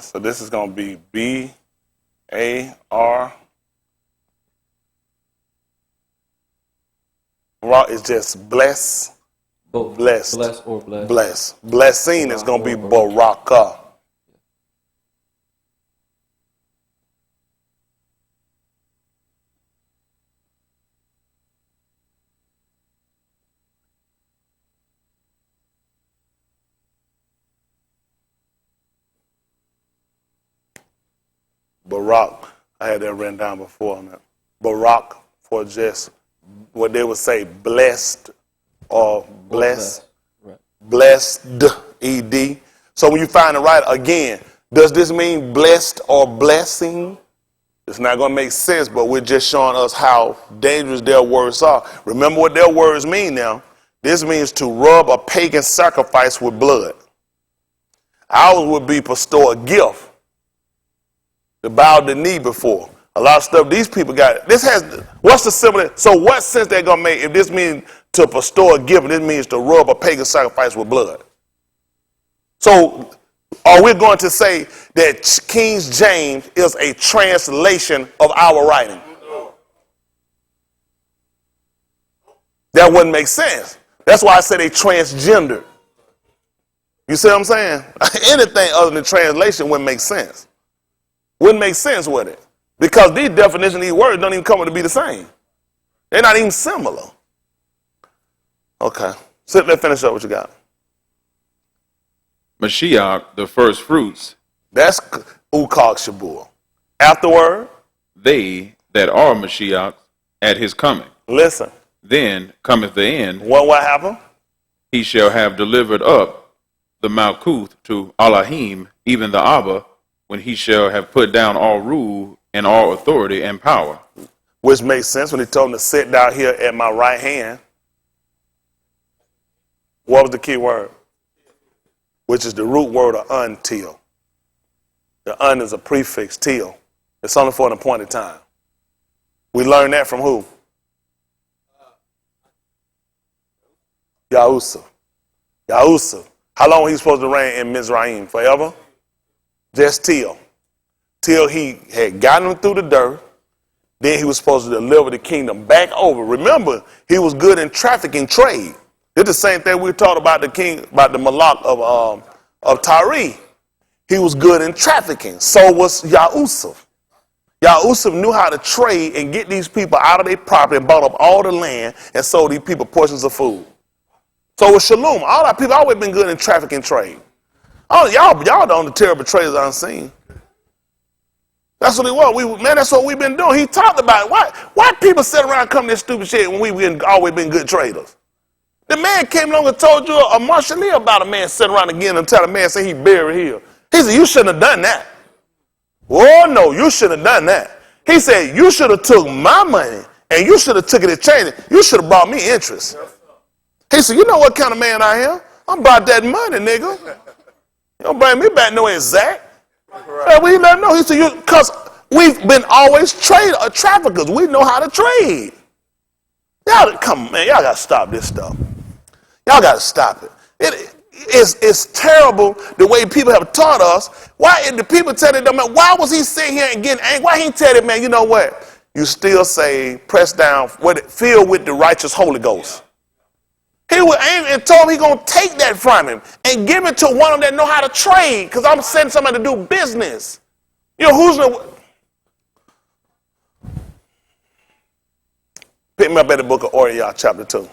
So this is going to be B-A-R. Ra is just bless. Both blessed. Bless or bless. Bless. Blessing is going to be Baraka. Barak, I had that written down before. Barak for just what they would say, blessed or blessed. Right. Blessed, E-D. So when you find it right, again, does this mean blessed or blessing? It's not going to make sense, but we're just showing us how dangerous their words are. Remember what their words mean now. This means to rub a pagan sacrifice with blood. Ours would be bestow a gift. To bow the knee before. A lot of stuff these people got. This has, what's the similar? So what sense they're going to make if this means to bestow a gift and this means to rub a pagan sacrifice with blood? So are we going to say that King James is a translation of our writing? That wouldn't make sense. That's why I said they transgender. You see what I'm saying? Anything other than translation wouldn't make sense. Wouldn't make sense with it. Because these definitions, these words don't even come to be the same. They're not even similar. Okay. So let's finish up what you got. Mashiach, the first fruits. That's Ukak Shabur. Afterward. They that are Mashiach at his coming. Listen. Then cometh the end. What happened? He shall have delivered up the Malkuth to Elohim, even the Abba, when he shall have put down all rule and all authority and power. Which makes sense when he told him to sit down here at my right hand. What was the key word? Which is the root word of until. The un is a prefix, till. It's only for an appointed time. We learned that from who? Yahusha. Yahusha. How long was he supposed to reign in Mizraim? Forever? Just till. Till he had gotten him through the dirt. Then he was supposed to deliver the kingdom back over. Remember, he was good in trafficking trade. It's the same thing we talked about the Malak of Tyre. He was good in trafficking. So was Yahusha. Yahusha knew how to trade and get these people out of their property and bought up all the land and sold these people portions of food. So with Shalom, all our people always been good in trafficking trade. Oh, y'all the only terrible traders unseen. That's what he was. That's what we've been doing. He talked about it. Why people sit around coming this stupid shit when we've always been good traders? The man came along and told you a marshal about a man sitting around again and tell a man say he buried here. He said, you shouldn't have done that. Oh no, you shouldn't have done that. He said, you should have took my money and you should have took it and changed it. You should have brought me interest. He said, you know what kind of man I am? I'm about that money, nigga. You don't bring me back no exact. We let him know. He said, because we've been always traffickers. We know how to trade. Y'all, come on, man. Y'all got to stop this stuff. Y'all got to stop it. It's terrible the way people have taught us. Why did the people tell them, man, why was he sitting here and getting angry? Why he tell them, man, you know what? You still say, press down, filled with the righteous Holy Ghost. He was angry and told him he's going to take that from him and give it to one of them that know how to trade because I'm sending somebody to do business. You know, who's the... Pick me up at the book of Oriah, chapter 2.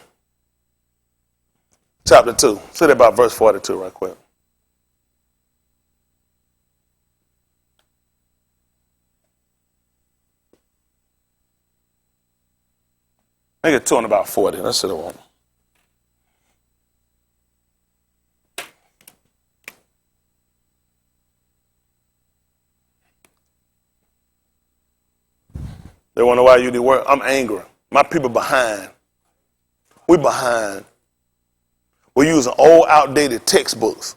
Chapter 2. Say that about verse 42 right quick. Make it 2 and about 40. That's what I want. They wonder why you do work. I'm angry. My people behind. We behind. We're using old, outdated textbooks.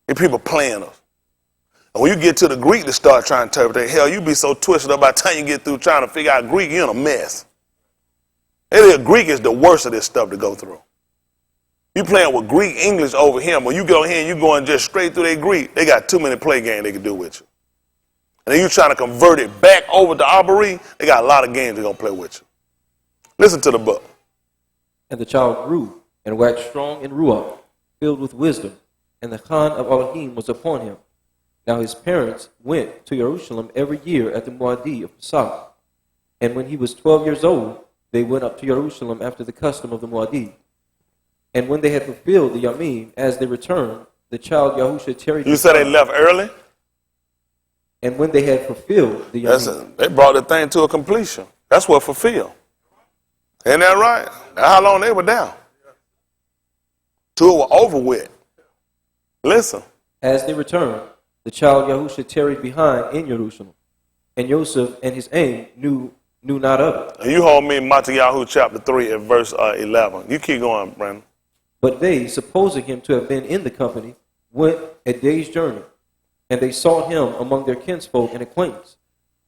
And people playing us. And when you get to the Greek to start trying to interpret, hell, you be so twisted up by the time you get through trying to figure out Greek, you're in a mess. Greek is the worst of this stuff to go through. You playing with Greek English over here. When you go here and you going just straight through their Greek, they got too many play games they can do with you. And then you trying to convert it back over to Allegories, they got a lot of games they're going to play with you. Listen to the book. And the child grew and waxed strong in Ruach, filled with wisdom, and the Khan of Elohim was upon him. Now his parents went to Jerusalem every year at the Muad'Di of Pesach. And when he was 12 years old, they went up to Jerusalem after the custom of the Muad'Di. And when they had fulfilled the Yamim, as they returned, the child Yahusha tarried. You said they left early? And when they had fulfilled the Yamim. They brought the thing to a completion. That's what fulfilled. Isn't that right? That's how long they were down. Till it was over with. Listen. As they returned, the child Yahusha tarried behind in Jerusalem. And Joseph and his aim knew not of it. And you hold me in Matthew chapter 3 and verse 11. You keep going, Brandon. But they, supposing him to have been in the company, went a day's journey. And they sought him among their kinsfolk and acquaintance.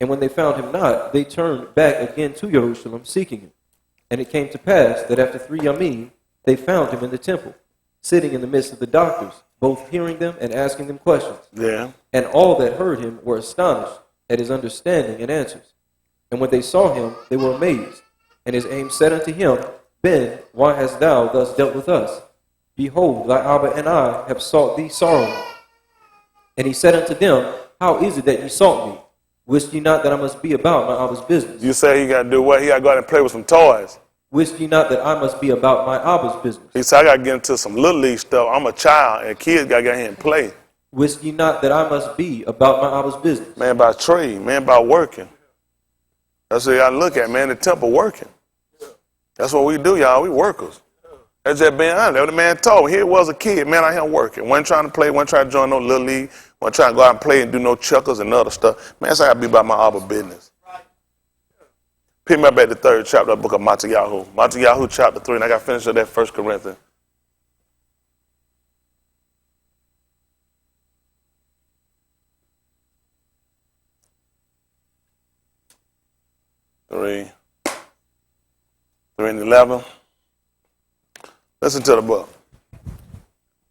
And when they found him not, they turned back again to Jerusalem, seeking him. And it came to pass that after 3 Yamim, they found him in the temple, sitting in the midst of the doctors, both hearing them and asking them questions. Yeah. And all that heard him were astonished at his understanding and answers. And when they saw him, they were amazed. And his aim said unto him, Ben, why hast thou thus dealt with us? Behold, thy Abba and I have sought thee sorrowing. And he said unto them, how is it that ye sought me? Wist ye not that I must be about my Abba's business? You say he got to do what? He got to go out and play with some toys. Wist ye not that I must be about my Abba's business? He said, I got to get into some little league stuff. I'm a child, and kids got to get here and play. Wist ye not that I must be about my Abba's business? Man, by trade, man, by working. That's what you got to look at, man, the temple working. That's what we do, y'all. We workers. That's just being honest. That's what the man told me. Here was a kid, man, out here working. Wasn't trying to play, wasn't trying to join no little league, wasn't trying to go out and play and do no chuckers and other stuff. Man, that's how I be about my other business. Pick me up at the 3rd chapter of the book of Matthew. Matthew chapter 3, and I got to finish with that 1 Corinthians. Three and 11. Listen to the book.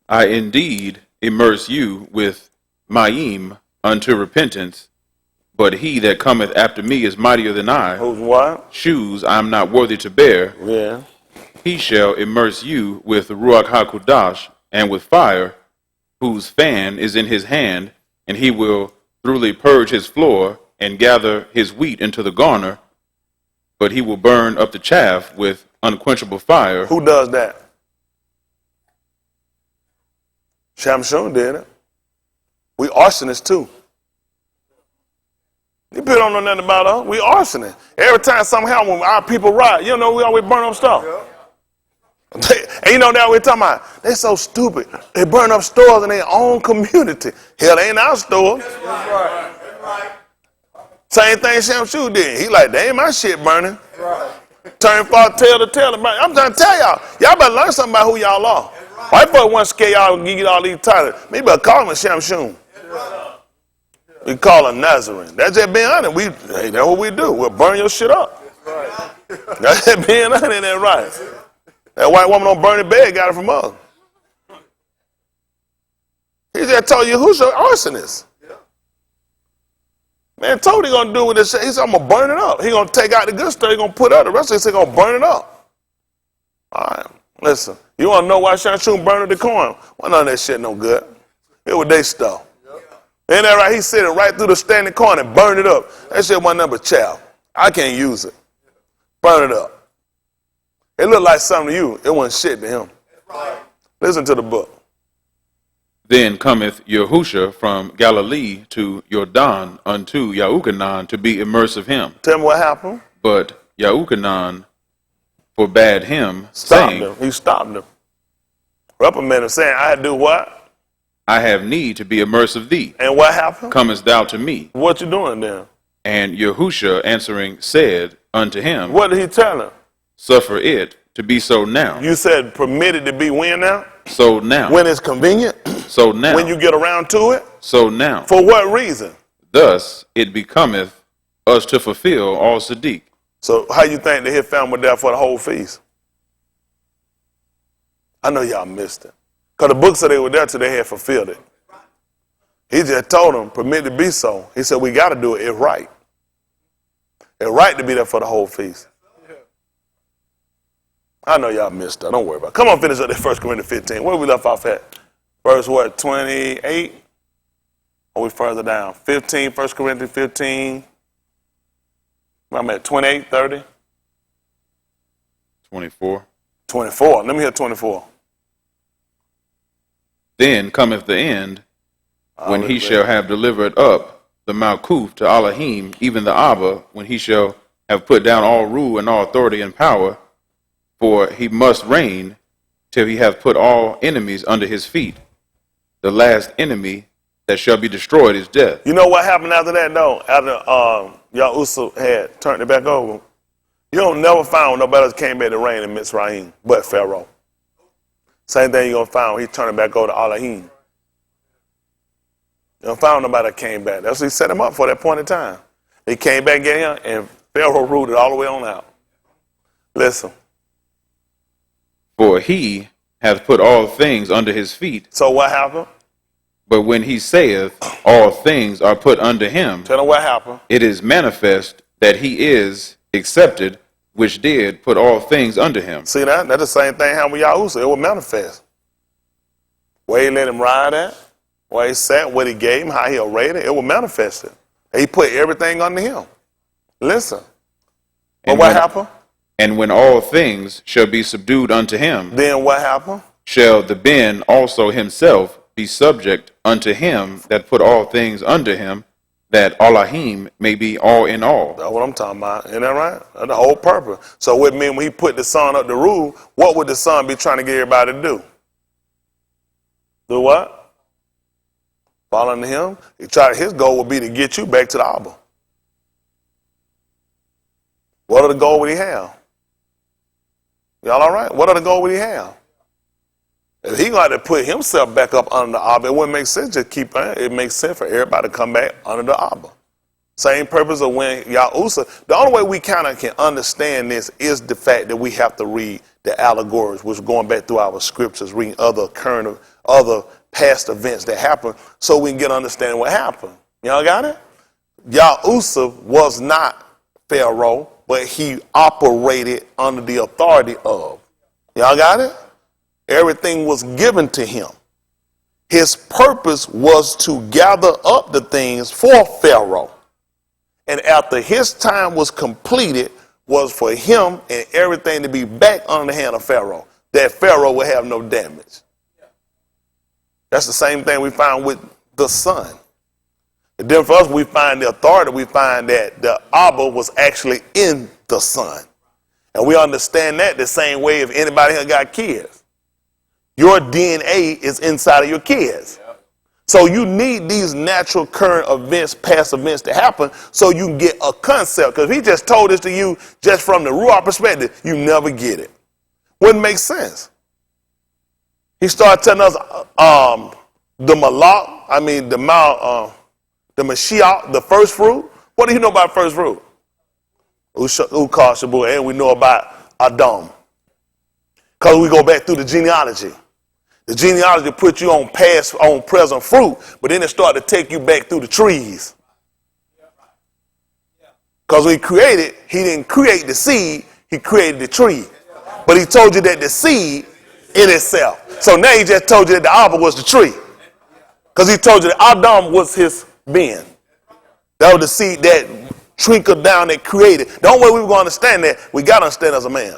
I indeed immerse you with Mayim unto repentance, but he that cometh after me is mightier than I, Who's what? shoes I am not worthy to bear. Yeah. He shall immerse you with Ruach HaKodesh and with fire, whose fan is in his hand, and he will thoroughly purge his floor and gather his wheat into the garner, but he will burn up the chaff with unquenchable fire. Who does that? Shamshon did it. We arsonists too. You people don't know nothing about us. We arsonists. Every time something happens when our people riot, you know, we always burn up stuff. And you know that we're talking about, they're so stupid. They burn up stores in their own community. Hell, they ain't our store. That's right. Same thing Shamshon did. He like, they ain't my shit burning. Right. Turn far tail to tail. I'm trying to tell y'all better learn something about who y'all are. White folks want to scare y'all and give you all these titles. Maybe better call him a Shamshon. We call him Nazarene. That's just being honest. That's what we do. We'll burn your shit up. That's just being honest, ain't that right? That white woman on burning bed got it from us. He just told you who's your arsonist. Man told he gonna do with this shit. He said, I'm gonna burn it up. He gonna take out the good stuff, he gonna put out the rest of it, he gonna burn it up. All right, listen. You wanna know why Shamshon burned the corn? Well, none of that shit no good. It was their stuff. Ain't that right? He sitting right through the standing corn and burned it up. That shit wasn't nothing but chaff. I can't use it. Burn it up. It looked like something to you. It wasn't shit to him. Listen to the book. Then cometh Yahusha from Galilee to Jordan unto Yahuchanan to be immersed of him. Tell me what happened. But Yahuchanan forbade him, Stopped saying, him. He stopped him. Reprimanded him, saying, I had to do what? I have need to be immersed of thee. And what happened? Comest thou to me? What you doing then? And Yahusha answering said unto him, What did he tell him? Suffer it to be so now. You said permitted to be when now? So now. When it's convenient? So now. When you get around to it? So now. For what reason? Thus it becometh us to fulfill all Sadiq. So how you think that his family was there for the whole feast? I know y'all missed it. Because the book said they were there till they had fulfilled it. He just told them, permit to be so. He said, we got to do it. It's right. It's right to be there for the whole feast. I know y'all missed it. Don't worry about it. Come on, finish up that 1 Corinthians 15. Where we left off at? Verse what, 28? Or we further down? 15, 1 Corinthians 15. I'm at 28, 30. 24. 24. Let me hear 24. Then cometh the end, when he shall have delivered up the Malkuth to Elohim, even the Abba, when he shall have put down all rule and all authority and power, for he must reign till he hath put all enemies under his feet. The last enemy that shall be destroyed is death. You know what happened after that, though? After Yahushua had turned it back over, you don't never find nobody else came back to reign in Mitzrayim but Pharaoh. Same thing you're going to find when he turned it back over to Elohim. You don't find nobody that came back. That's what he set him up for that point in time. He came back get him, and Pharaoh ruled it all the way on out. Listen. For he hath put all things under his feet. So what happened? But when he saith, all things are put under him, Tell him what happened. it is manifest that he is accepted, which did put all things under him. See that? That's the same thing happened with Yahushua. It will manifest. Where he let him ride at, where he sat, what he gave him, how he arrayed it will manifest it. He put everything under him. Listen. But what happened? And when all things shall be subdued unto him, Then what happened? shall the Ben also himself be subject unto him that put all things under him, that Elohim may be all in all. That's what I'm talking about. Isn't that right? That's the whole purpose. So what it mean when he put the son up to rule, what would the son be trying to get everybody to do? Do what? Following him. His goal would be to get you back to the Abba. What are the goal would he have? Y'all all right? What are the goal would he have? If he got to put himself back up under the Abba, it wouldn't make sense to keep it. It makes sense for everybody to come back under the Abba. Same purpose of when Yahushua. The only way we kind of can understand this is the fact that we have to read the allegories, which is going back through our scriptures, reading other past events that happened, so we can get understanding what happened. Y'all got it? Yahushua was not Pharaoh, but he operated under the authority of. Y'all got it? Everything was given to him. His purpose was to gather up the things for Pharaoh. And after his time was completed, was for him and everything to be back under the hand of Pharaoh, that Pharaoh would have no damage. That's the same thing we find with the son. And then for us, we find the authority, we find that the Abba was actually in the son. And we understand that the same way if anybody here got kids. Your DNA is inside of your kids. So you need these natural current events, past events to happen so you can get a concept. Because if he just told this to you just from the Ruach perspective, you never get it. Wouldn't make sense. He started telling us the Malak, the Mashiach, the first fruit. What do you know about first fruit? Ukar Shabu, and we know about Adam. Because we go back through the genealogy. The genealogy put you on past, on present fruit, but then it started to take you back through the trees. Because when he created, he didn't create the seed, he created the tree. But he told you that the seed in itself. So now he just told you that the Abba was the tree. Because he told you that Adam was his being. That was the seed that trickled down, that created. The only way we were going to understand that, we got to understand as a man.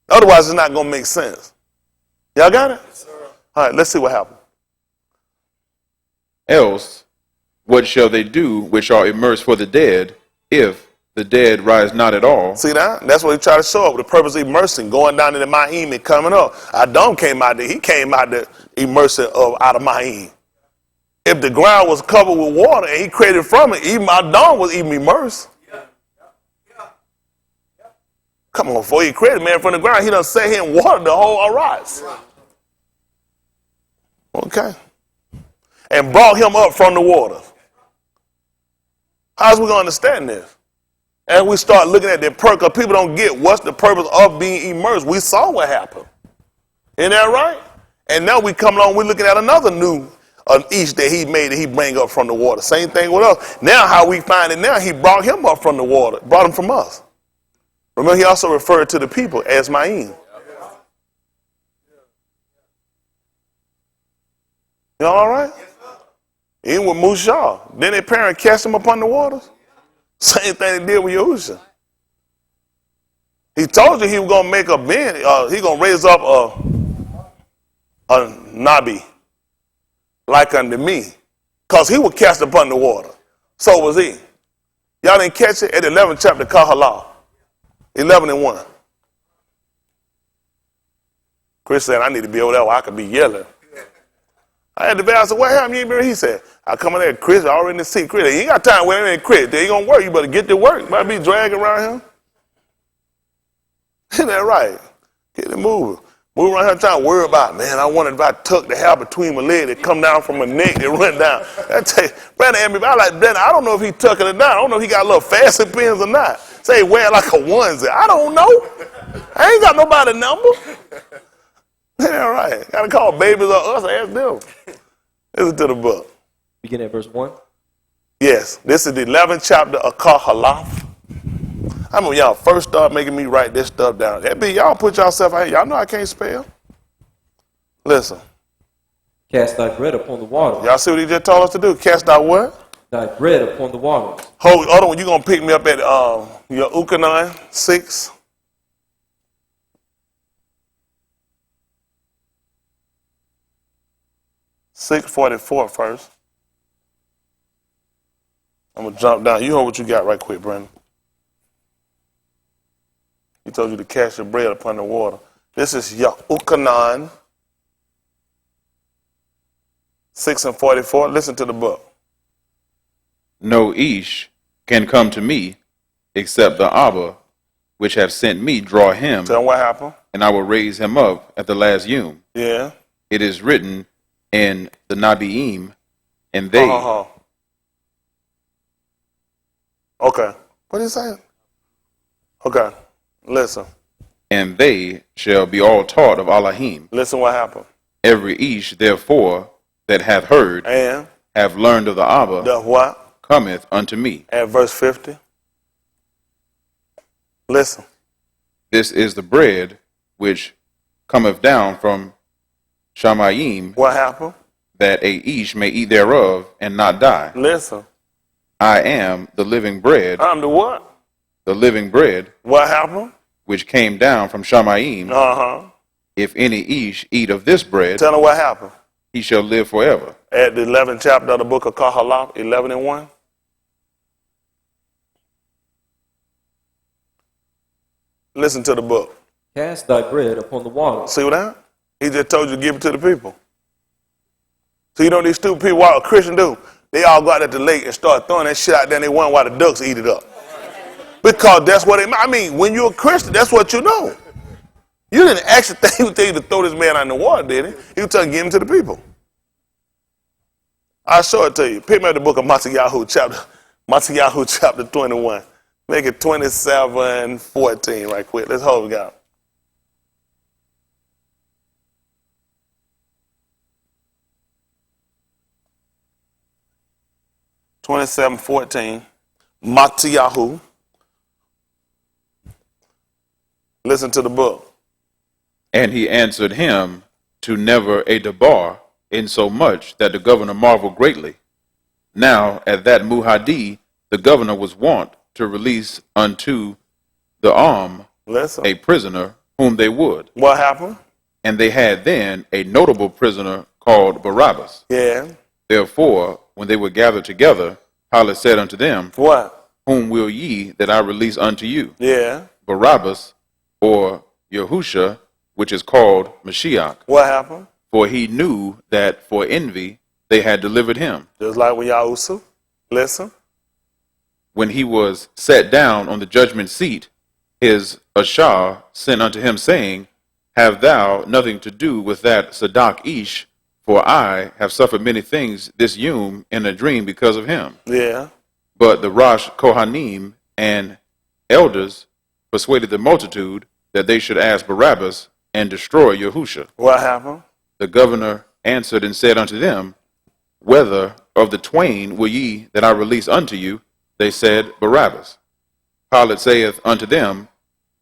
Otherwise, it's not going to make sense. Y'all got it? Yes, all right, let's see what happened. Else, what shall they do which are immersed for the dead, if the dead rise not at all? See that? That's what he tried to show up. The purpose of immersing, going down into Mahim and coming up. Adam came out there. He came out the immersing out of Mahim. If the ground was covered with water and he created from it, even Adam was even immersed. Come on, before he created man from the ground, he done set him water the whole arise. Okay. And brought him up from the water. How's we going to understand this? And we start looking at the purpose, because people don't get what's the purpose of being immersed. We saw what happened. Isn't that right? And now we come along, we're looking at another new each that he made that he bring up from the water. Same thing with us. Now how we find it now, he brought him up from the water, brought him from us. Remember, he also referred to the people as Ma'im. Y'all all right? Even with Musa, then their parent cast him upon the waters. Same thing they did with Yahusha. He told you he was going to make a man, he going to raise up a Nabi like unto me, because he was cast upon the water. So was he. Y'all didn't catch it? At the 11th chapter, Kahalah. 11:1. Chris said, I need to be over there where I could be yelling. I had to be, I said, what happened? You ain't been here? He said, I come in there, Chris, I already see Chris. You ain't got time waiting in Chris. They ain't going to work. You better get to work. You might be dragging around him. Isn't that right? Get it moving. Move around here trying to worry about, man, I wondered if I tuck the hair between my legs that come down from my neck that run down. Brandon asked me, I like, Brandon, I don't know if he tucking it down. I don't know if he got little fasten pins or not. Say, wear like a onesie. I don't know. I ain't got nobody number. Yeah, right. Got to call babies or us, ask them. Listen to the book. Begin at verse 1. Yes, this is the 11th chapter of Kahalath. I remember y'all first start making me write this stuff down. Y'all put yourself out here. Y'all know I can't spell. Listen. Cast thy bread upon the waters. Y'all see what he just told us to do? Cast thy what? Thy bread upon the waters. Hold on, you're going to pick me up at your Ukanai 6. (644) first. I'm going to jump down. You know what you got right quick, Brandon. He told you to cast your bread upon the water. This is Yahukanan 6:44. Listen to the book. No ish can come to me except the Abba, which have sent me, draw him, Tell him what happened. and I will raise him up at the last yom. Yeah. It is written in the Nabiim, and they, Okay. What are you saying? Okay. Listen. and they shall be all taught of Allahim. Listen what happened. Every ish, therefore, that hath heard, And have learned of the Abba, the what? cometh unto me. At verse 50. Listen. This is the bread which cometh down from Shamayim, What happened? that a ish may eat thereof and not die. Listen. I am the living bread, I'm the what? the living bread, What happened? which came down from Shamayim. Uh-huh. If any ish eat of this bread, Tell him what happened. he shall live forever. At the 11th chapter of the book of Kahalaf, 11:1. Listen to the book. Cast thy bread upon the water. See what that? He just told you to give it to the people. So you know these stupid people, what a Christian do? They all go out at the lake and start throwing that shit out there and they wonder why the ducks eat it up. Because that's what I mean, when you're a Christian, that's what you know. You didn't actually think he would tell you to throw this man out in the water, did he? He would tell you to give him to the people. I'll show it to you. Pick me up the book of Matthew chapter 21. Make it 27:14 right quick. Let's hold it out. (27:14). Matthew. Listen to the book. And he answered him to never a debar, insomuch that the governor marveled greatly. Now at that Muhadi, the governor was wont to release unto the Listen. a prisoner whom they would. What happened? And they had then a notable prisoner called Barabbas. Yeah. Therefore, when they were gathered together, Pilate said unto them, What? Whom will ye that I release unto you? Yeah. Barabbas or Yahusha, which is called Mashiach. What happened? For he knew that for envy they had delivered him. Just like when Yahushua. Listen. When he was set down on the judgment seat, his Ashar sent unto him, saying, Have thou nothing to do with that Sadak Ish, for I have suffered many things this Yom in a dream because of him. Yeah. But the Rosh Kohanim and elders persuaded the multitude that they should ask Barabbas and destroy Yahusha. What happened? The governor answered and said unto them, Whether of the twain will ye that I release unto you? They said, Barabbas. Pilate saith unto them,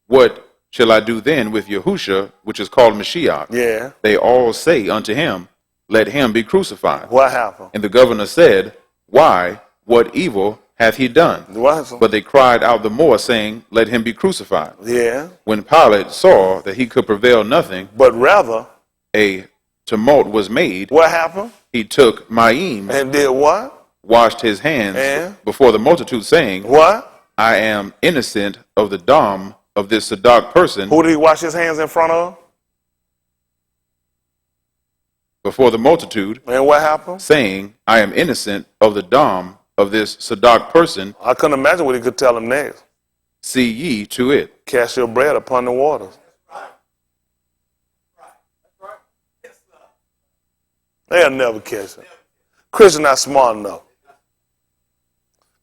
What shall I do then with Yahusha, which is called Mashiach? Yeah. They all say unto him, Let him be crucified. What happened? And the governor said, Why? What evil hath he done? What happened? But they cried out the more, saying, Let him be crucified. Yeah. When Pilate saw that he could prevail nothing, But rather, a tumult was made. what happened? He took Ma'im, And did what? washed his hands And? before the multitude, saying, What? I am innocent of the dam of this Sadak person. Who did he wash his hands in front of? Before the multitude, And what happened? saying, I am innocent of the dam of this Sadak person. I couldn't imagine what he could tell him next. See ye to it. Cast your bread upon the waters. They'll never catch it. Christians not smart enough.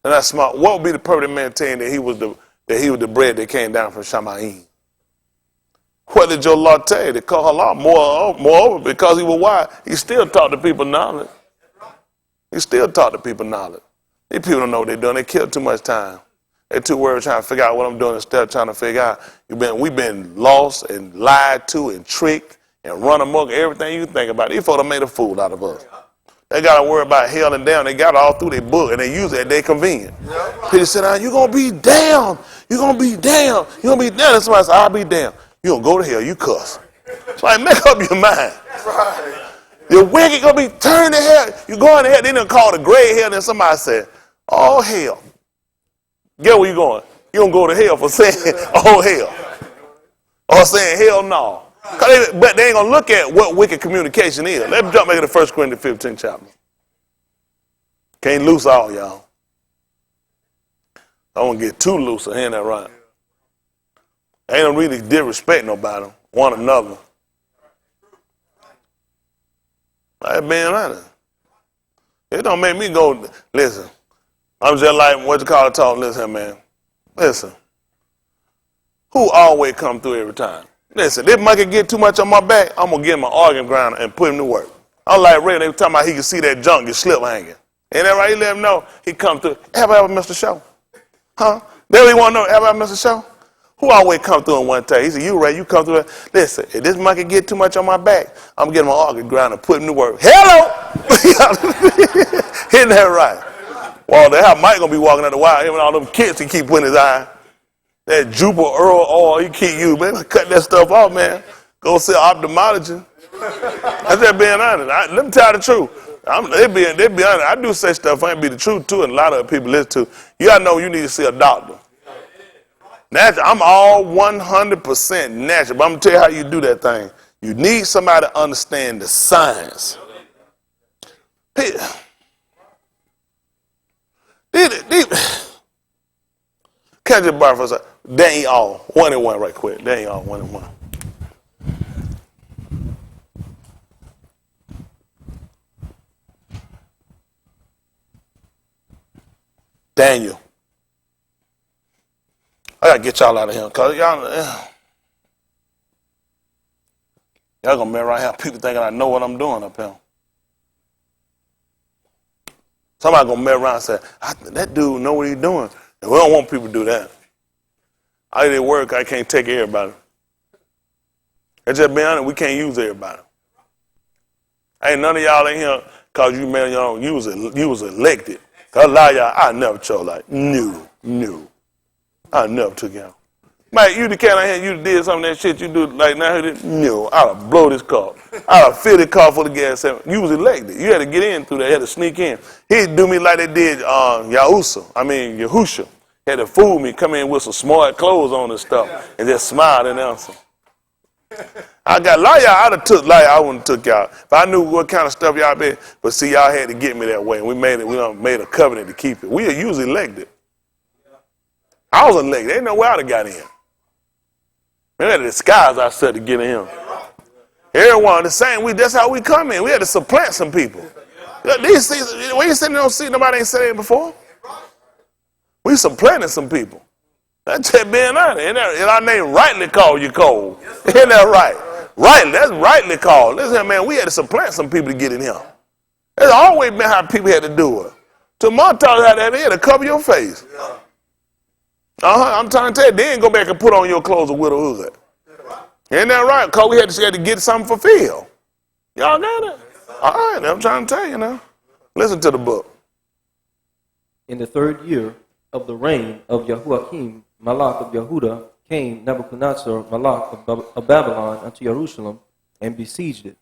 They're not smart. What would be the perfect man saying that he was the bread that came down from Shamayim? What did your Lord tell you? They call Allah moreover, because he was wise, he still taught the people knowledge. He still taught the people knowledge. These people don't know what they're doing. They kill too much time. They're too worried trying to figure out what I'm doing instead of trying to figure out we've been lost and lied to and tricked and run amok everything you think about. These folks have made a fool out of us. They got to worry about hell and down. They got it all through their book, and they use it at their convenience. People say, you're going to be down. You're going to be down. You're going to be down. And somebody says, I'll be down. You're going to go to hell. You cuss. It's like, make up your mind. You're wicked. Going to be turned to hell. You're going to hell. They didn't call the gray hell. Then somebody said, Oh, hell. Get where you going? You don't go to hell for saying, oh, hell. Or saying, hell no. But they ain't going to look at what wicked communication is. Let me jump back to 1 Corinthians 15 chapter. Can't loose all y'all. I won't get too loose. I ain't that right. Ain't no really disrespect nobody, one another. I being honest. It don't make me go, listen, I'm just like, what you call it, talk, listen, man. Listen. Who always come through every time? Listen, this monkey get too much on my back, I'm going to get him an organ grinder and put him to work. I'm like Ray, they were talking about he could see that junk get slip hanging. Ain't that right? He let him know. He come through. Have I ever missed a show? Huh? They really want to know, have I ever missed a show? Who always come through in one day? He said, you, Ray, you come through. Listen, if this monkey get too much on my back, I'm getting my organ grinder and put him to work. Hello! Isn't that right? Well, they have Mike going to be walking out the wild. Him and all them kids he keep putting his eye. That Jupiter Earl oil he keep using. Man, cut that stuff off, man. Go see an ophthalmologist. I'm just being honest. Let me tell you the truth. They be honest. I do say stuff ain't be the truth too, and a lot of people listen to. You gotta know you need to see a doctor. Natural. I'm all 100% natural, but I'm gonna tell you how you do that thing. You need somebody to understand the science. Catch your bar for a second. That ain't all. 1 and 1 right quick. That ain't all. 1 and 1. Daniel. I gotta get y'all out of here, cause y'all gonna be around here. People thinking I know what I'm doing up here. Somebody gonna mess around and say, that dude know what he's doing. And we don't want people to do that. I did work, I can't take everybody. Let's just be honest, we can't use everybody. Ain't none of y'all in here cause you man, you was elected. Cause a lot of y'all, I never chose like, no. I never took y'all. Mike, you the cat out here, you did some of that shit you do like now, no, I'll blow this car. I'll fill this car full of gas. You was elected. You had to get in through that, had to sneak in. He'd do me like they did Yahusha. Had to fool me, come in with some smart clothes on and stuff, and just smile and answer. I got a lot of y'all, I'd have took like I wouldn't have took y'all. If I knew what kind of stuff y'all been, but see, y'all had to get me that way. We made a covenant to keep it. We are usually elected. I was elected. Ain't no way I'd have got in. We had to disguise ourselves to get in him. Everyone the same. That's how we come in. We had to supplant some people. When you sitting there, don't see nobody ain't said it before. We supplanted some people. That's just being honest. And our name rightly called you cold. Isn't that right? Rightly, that's rightly called. Listen, man, we had to supplant some people to get in here. It's always been how people had to do it. Tomorrow taught how that is to cover your face. I'm trying to tell you, they ain't go back and put on your clothes of widow hood. Ain't that right? Because we had to get something fulfilled. Y'all got it? All right, I'm trying to tell you now. Listen to the book. In the 3rd year of the reign of Jehoiakim, Malach of Yehuda, came Nebuchadnezzar, Malach of Babylon, unto Jerusalem, and besieged it.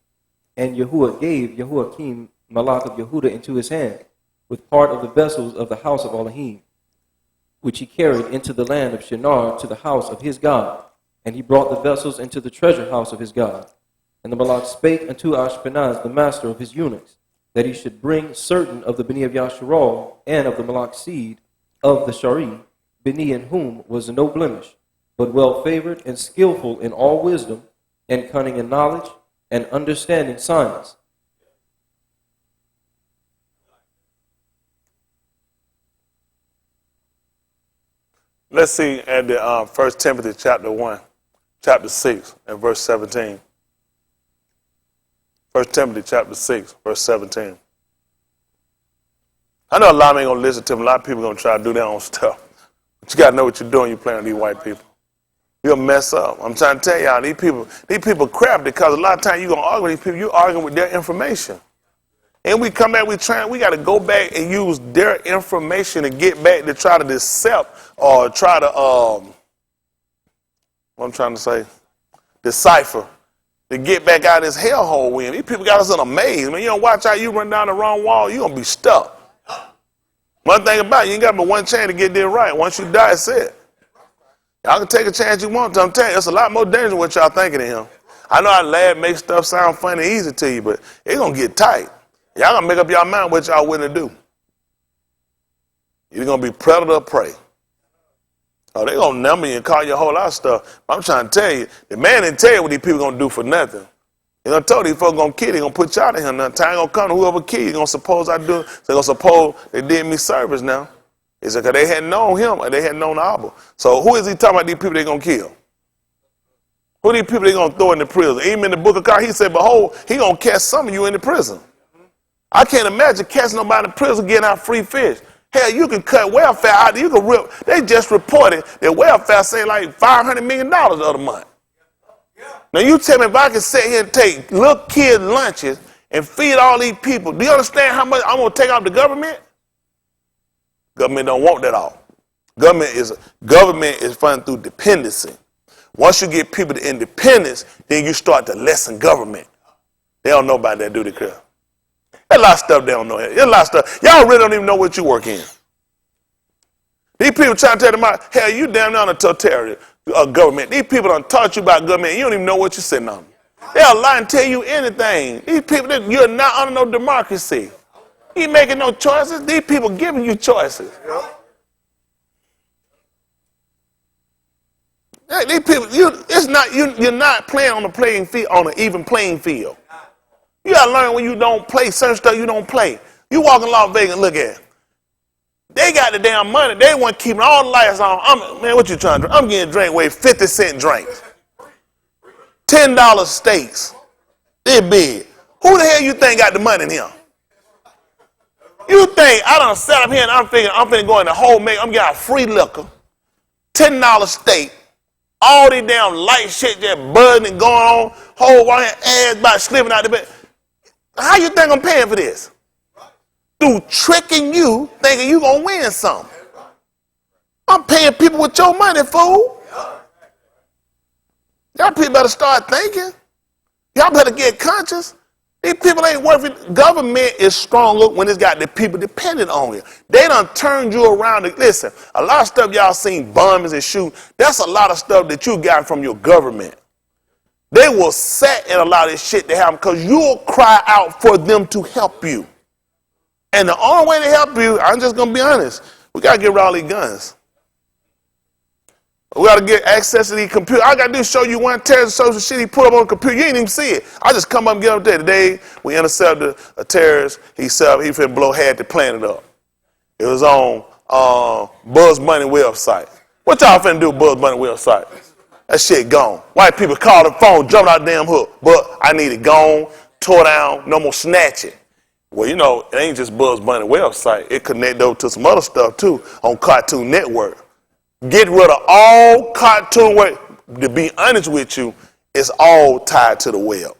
And Yahuwah gave Jehoiakim, Malach of Yehuda, into his hand, with part of the vessels of the house of Elohim, which he carried into the land of Shinar to the house of his God. And he brought the vessels into the treasure house of his God. And the Malach spake unto Ashpenaz, the master of his eunuchs, that he should bring certain of the Beni of Yasharal, and of the Malach seed of the Shari, Beni in whom was no blemish, but well favored and skillful in all wisdom, and cunning in knowledge, and understanding science. Let's see at the 1 Timothy chapter 6, and verse 17. 1 Timothy chapter 6, verse 17. I know a lot of them ain't going to listen to them. A lot of people are going to try to do their own stuff. But you got to know what you're doing. You're playing with these white people. You'll mess up. I'm trying to tell y'all, these people crap because a lot of times you're going to argue with these people. You're arguing with their information. And we come back, we got to go back and use their information to get back to try to decept or try to, what I'm trying to say, decipher, to get back out of this hellhole we're in. These people got us in a maze. Man, you don't watch out, you run down the wrong wall, you're going to be stuck. One thing about it, you ain't got but one chance to get this right. Once you die, it's it. Y'all can take a chance you want to. I'm telling you, it's a lot more dangerous than what y'all thinking in him. I know I laugh, make stuff sound funny, easy to you, but it's going to get tight. Y'all going to make up your mind what y'all willing to do. You're going to be predator or prey. Oh, they going to number you and call you a whole lot of stuff. But I'm trying to tell you, the man didn't tell you what these people going to do for nothing. He done told these folks going to kill you, they going to put y'all in here. Now, time going to come to whoever kill you, going to suppose I do. They're going to suppose they did me service now. He said, because they hadn't known him or they hadn't known Abba. So who is he talking about these people they going to kill? Who are these people they going to throw in the prison? Even in the book of God, he said, behold, he going to catch some of you in the prison. I can't imagine catching nobody in the prison getting out free fish. Hell, you can cut welfare out. You can rip. They just reported that welfare saved like $500 million the other month. Now you tell me if I can sit here and take little kid lunches and feed all these people, do you understand how much I'm going to take off the government? Government don't want that all. Government is funded through dependency. Once you get people to independence, then you start to lessen government. They don't know about that, do they, Chris? There's a lot of stuff they don't know. There's a lot of stuff. Y'all really don't even know what you work in. These people trying to tell them, hell, you damn near on a totalitarian government. These people done taught you about government. You don't even know what you're sitting on. They'll lie and tell you anything. These people, you're not under no democracy. You ain't making no choices. These people giving you choices. Hey, these people, you're not playing on the playing field, on an even playing field. You gotta learn when you don't play certain stuff. You don't play. You walk in Las Vegas and look at it. They got the damn money. They want keeping all the lights on. Man, what you trying to do? I'm getting a drink with 50-cent drinks, $10 steaks. They're big. Who the hell you think got the money in here? You think I done sat up here and I'm thinking I'm finna go in the whole make. I'm getting free liquor, $10 steak, all these damn light shit just buzzing and going on, whole white ass about slipping out the bed. How you think I'm paying for this? Through tricking you, thinking you gonna win something. I'm paying people with your money, fool. Y'all people better start thinking. Y'all better get conscious. These people ain't worth it. Government is stronger when it's got the people dependent on it. They done turned you around. Listen, a lot of stuff y'all seen bombings and shoot. That's a lot of stuff that you got from your government. They will set and allow this shit to happen because you'll cry out for them to help you. And the only way to help you, I'm just going to be honest, we got to get rid of all these guns. We got to get access to these computers. All I got to do is show you one terrorist social shit he put up on the computer. You ain't even see it. I just come up and get up there. Today, we intercepted a terrorist. He finna blow half the planet up. It was on Buzz Money website. What y'all finna do, Buzz Money website? That shit gone. White people call the phone, jumped out the damn hook. But I need it gone, tore down, no more snatching. Well, you know, it ain't just Buzz Bunny website. It connect over to some other stuff, too, on Cartoon Network. Get rid of all Cartoon Network. To be honest with you, it's all tied to the web.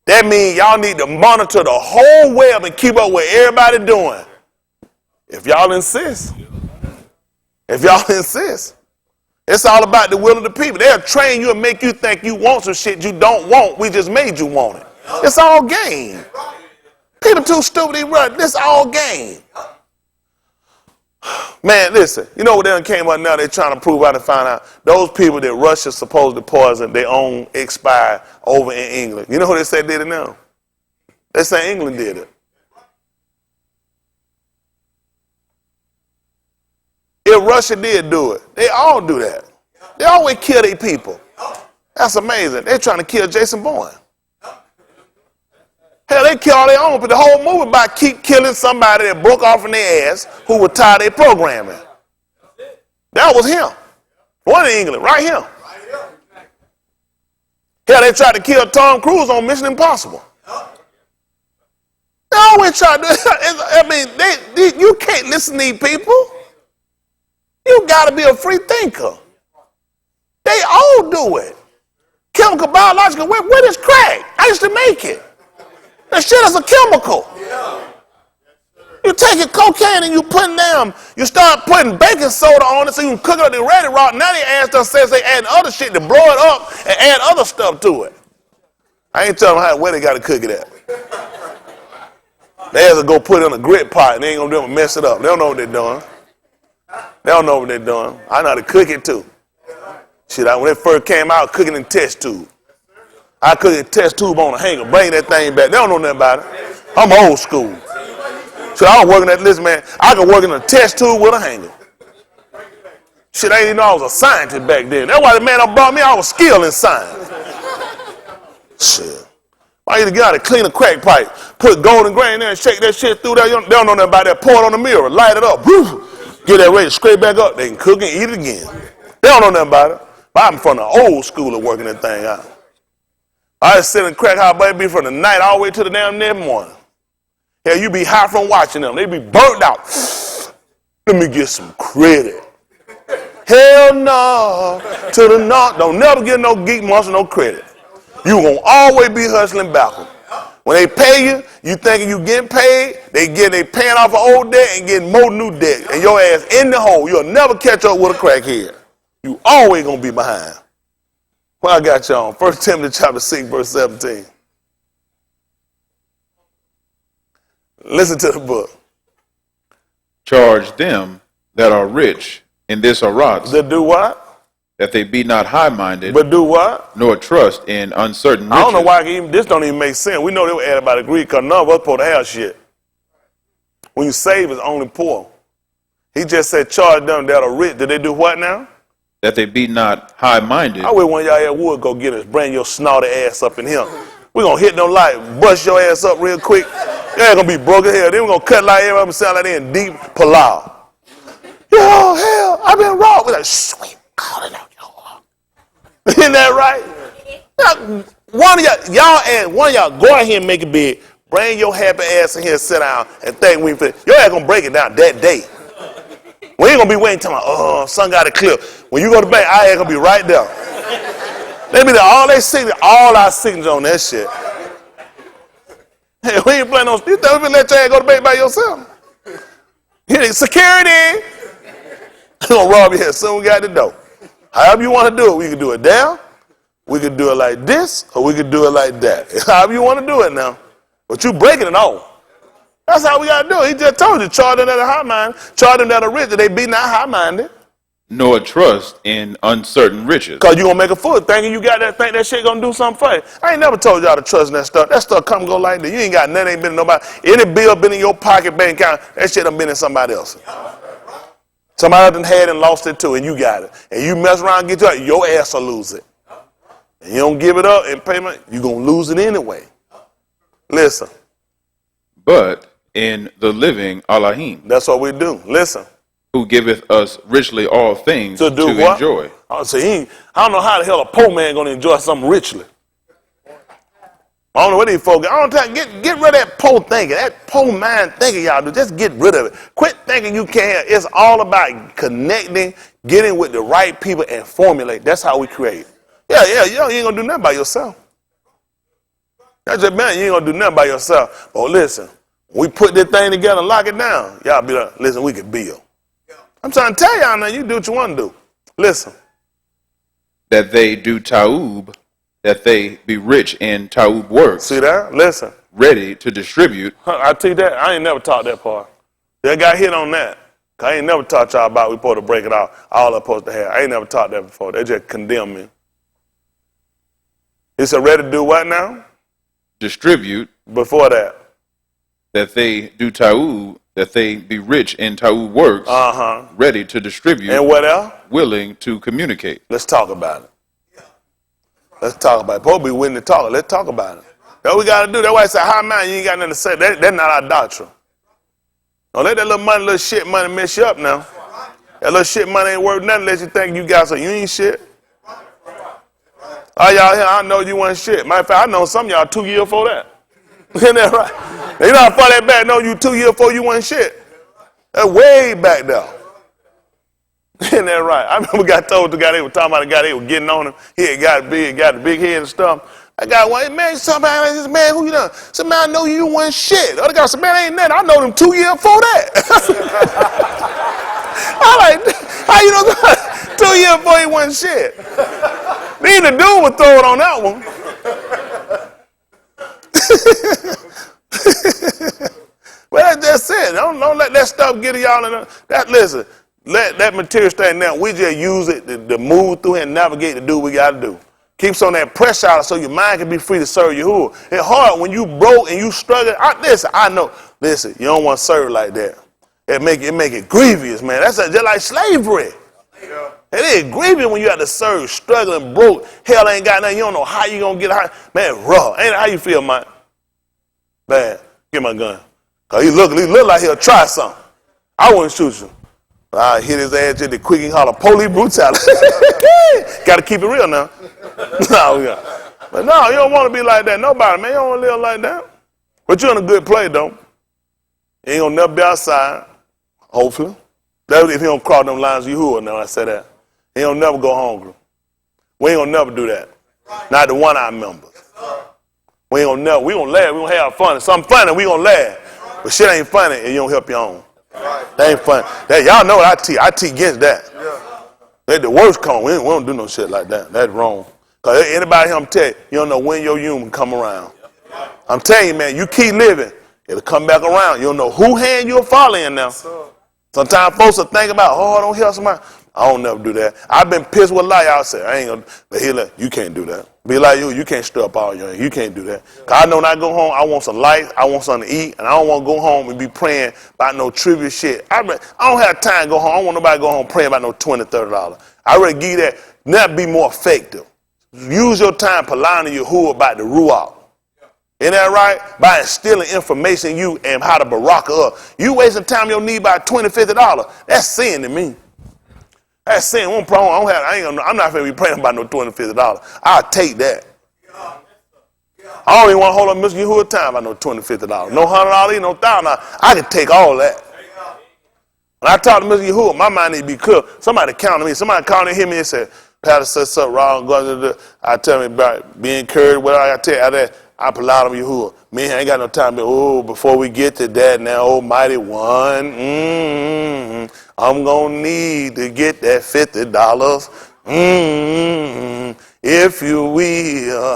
That means y'all need to monitor the whole web and keep up with everybody doing. If y'all insist. If y'all insist. It's all about the will of the people. They'll train you and make you think you want some shit you don't want. We just made you want it. It's all game. People too stupid, they run. This all game. Man, listen. You know what they done came up now? They're trying to prove out and find out. Those people that Russia supposed to poison, their own expired over in England. You know who they say did it now? They say England did it. If Russia did do it, they all do that. They always kill their people. That's amazing. They're trying to kill Jason Bourne. Hell, they kill all their own, but the whole movie about keep killing somebody that broke off in their ass who would tie their programming. That was him. One in England, right here. Hell, they tried to kill Tom Cruise on Mission Impossible. They always try to do it. I mean, you can't listen to these people. You got to be a free thinker. They all do it. Chemical, biological, what is crack? I used to make it. That shit is a chemical. You taking cocaine and you start putting baking soda on it so you can cook it up the ready raw. Now they ask us, says they add other shit to blow it up and add other stuff to it. I ain't telling them where they got to cook it at. They have to go put it in a grit pot and they ain't gonna do it, mess it up. They don't know what they're doing. They don't know what they're doing. I know how to cook it too. Shit, when it first came out, cooking in test tube. I cook in test tube on a hanger, bring that thing back. They don't know nothing about it. I'm old school. Shit, I was working at this, man. I could work in a test tube with a hanger. Shit, I didn't even know I was a scientist back then. That's why the man that brought me, I was skilled in science. Shit. I need to get out and clean a crack pipe, put golden grain in there and shake that shit through there. They don't know nothing about that. Pour it on the mirror, light it up, woo, get that ready, scrape back up. They can cook and eat it again. They don't know nothing about it. But I'm from the old school of working that thing out. I just sit in crack house, baby, from the night all the way to the damn next morning. Hell, you be high from watching them. They be burnt out. Let me get some credit. Hell no. To the no. Don't never get no geek monster no credit. You gonna always be hustling backward. When they pay you, you thinking you getting paid, they paying off an old debt and getting more new debt. And your ass in the hole. You'll never catch up with a crackhead. You always gonna be behind. Well, I got you on. 1 Timothy chapter 6, verse 17. Listen to the book. Charge them that are rich in this arot. To do what? That they be not high-minded. But do what? Nor trust in uncertain riches. I don't know why this don't even make sense. We know they were added by the Greek because none of us supposed to have shit. When you save, it's only poor. He just said charge them that are rich. Did they do what now? That they be not high-minded. I wish one of y'all here would go get us, bring your snotty ass up in here. We're going to hit them light, bust your ass up real quick. They're going to be broken here. Then we're going to cut like everybody sound like they in deep palau. Yo, hell, I've been wrong. We're like, sweet God, isn't that right? Now, one of y'all go out here and make it big. Bring your happy ass in here, sit down, and think we fit. Your ass going to break it down that day. We ain't going to be waiting till son got a clip. When you go to the bank, our ass going to be right there. They be there, all our signatures on that shit. Hey, we ain't playing no, you think we let your ass go to the bank by yourself? Security! We're going to rob you here as soon as we got the door. However you want to do it, we can do it down, we can do it like this, or we can do it like that. However you want to do it now. But you breaking it off. That's how we got to do it. He just told you, charge them that are high-minded, charge them that are rich, that they be not high-minded. Nor trust in uncertain riches. Because you're going to make a fool thinking you got that, think that shit going to do something for you. I ain't never told y'all to trust in that stuff. That stuff come and go like that. You ain't got nothing, ain't been in nobody. Any bill been in your pocket, bank account, that shit done been in somebody else. Somebody else done had and lost it too, and you got it. And you mess around and get to it, your ass will lose it. And you don't give it up in payment, you're going to lose it anyway. Listen. But in the living Elohim. That's what we do. Listen. Who giveth us richly all things to enjoy. I don't know how the hell a poor man going to enjoy something richly. I don't know what these folks, get rid of that poor thinking, that poor mind thinking y'all do. Just get rid of it. Quit thinking you can't. It's all about connecting, getting with the right people and formulate. That's how we create. Yeah, you ain't going to do nothing by yourself. That's just man, you ain't going to do nothing by yourself. But listen, we put this thing together and lock it down. Y'all be like, listen, we can build. I'm trying to tell y'all now, you do what you want to do. Listen. That they do ta'ub, that they be rich in ta'ub works. See that? Listen. Ready to distribute. I tell you that, I ain't never taught that part. They got hit on that. I ain't never taught y'all about we supposed to break it out. All I'm supposed to have. I ain't never taught that before. They just condemn me. He said, ready to do what now? Distribute. Before that. That they do ta'ub, that they be rich in ta'ub works. Ready to distribute. And what else? Willing to communicate. Let's talk about it. Let's talk about it. Supposed to be willing to talk. Let's talk about it. That's what we got to do. That's why I say, high mind, you ain't got nothing to say. That's not our doctrine. Don't let that little shit money mess you up now. That little shit money ain't worth nothing unless you think you got something. You ain't shit. All y'all here, I know you wasn't shit. Matter of fact, I know some of y'all 2 years before that. Isn't that right? You know how far that back? No, you 2 years before you wasn't shit. That's way back there. Isn't that right? I remember got told the guy they were talking about the guy they were getting on him. He had got the big head and stuff. I got one, man, somebody, this man, who you know? Some man, I know you wasn't shit. The other guy said, man, ain't nothing. I know them 2 years before that. I like, how you know 2 years before he wasn't shit? Me and the dude would throw it on that one. y'all in that. Listen, let that material stay now. We just use it to move through and navigate to do what we got to do. Keeps on that pressure out so your mind can be free to serve Yahuwah. It's hard when you broke and you struggle. I know. Listen, you don't want to serve like that. It make it grievous, man. That's just like slavery. Yeah. It is grievous when you have to serve, struggling, broke. Hell ain't got nothing. You don't know how you gonna get out. Man, raw. Ain't how you feel, man? Man, get my gun. Cause he look like he'll try something. I wouldn't shoot you. I hit his ass with the quick and holler police brutality. Gotta keep it real now. No, yeah. But no, you don't want to be like that. Nobody, man. You don't want to live like that. But you're in a good place, though. You ain't gonna never be outside. Hopefully. That's if he don't cross them lines of Yahuwah. Now I say that. He don't never go hungry. We ain't gonna never do that. Not the one-eye members. We ain't gonna never. We gonna laugh. We gonna have fun. If something funny, we gonna laugh. But shit ain't funny and you don't help your own. That ain't funny. That, y'all know what I teach. I teach against that. That's the worst cone. We don't do no shit like that. That's wrong. Because anybody here, I'm telling you, you don't know when your human come around. I'm telling you, man, you keep living, it'll come back around. You don't know who hand you'll fall in now. Sometimes folks will think about, oh, I don't help somebody. I don't never do that. I've been pissed with a lot. Y'all say, I ain't gonna, but he like, you can't do that. Be like you can't stir up all your, you can't do that. Cause I know when I go home, I want some lights, I want something to eat, and I don't want to go home and be praying about no trivial shit. I don't have time to go home. I don't want nobody to go home praying about no $20, $30. I rather give you that, not be more effective. Use your time allowing Yahuwah about the Ruach. Isn't that right? By instilling information in you and how to baraka up. You wasting time you don't need about $20, $50. That's sin to me. That's sin. One problem. I'm not going to be praying about no $20, $50. I'll take that. I don't even want to hold up Mr. Yahuwah time about no $20, $50. No $100, no $1,000. I can take all that. When I talk to Mr. Yahuwah, my mind need to be clear. Somebody counting me. Somebody calling and hear me and say, Pastor said something wrong. I tell me about being encouraged. What I tell you, I pull out of Yahuwah. Man, I ain't got no time. Before we get to that now, Almighty One, I'm going to need to get that $50. If you will.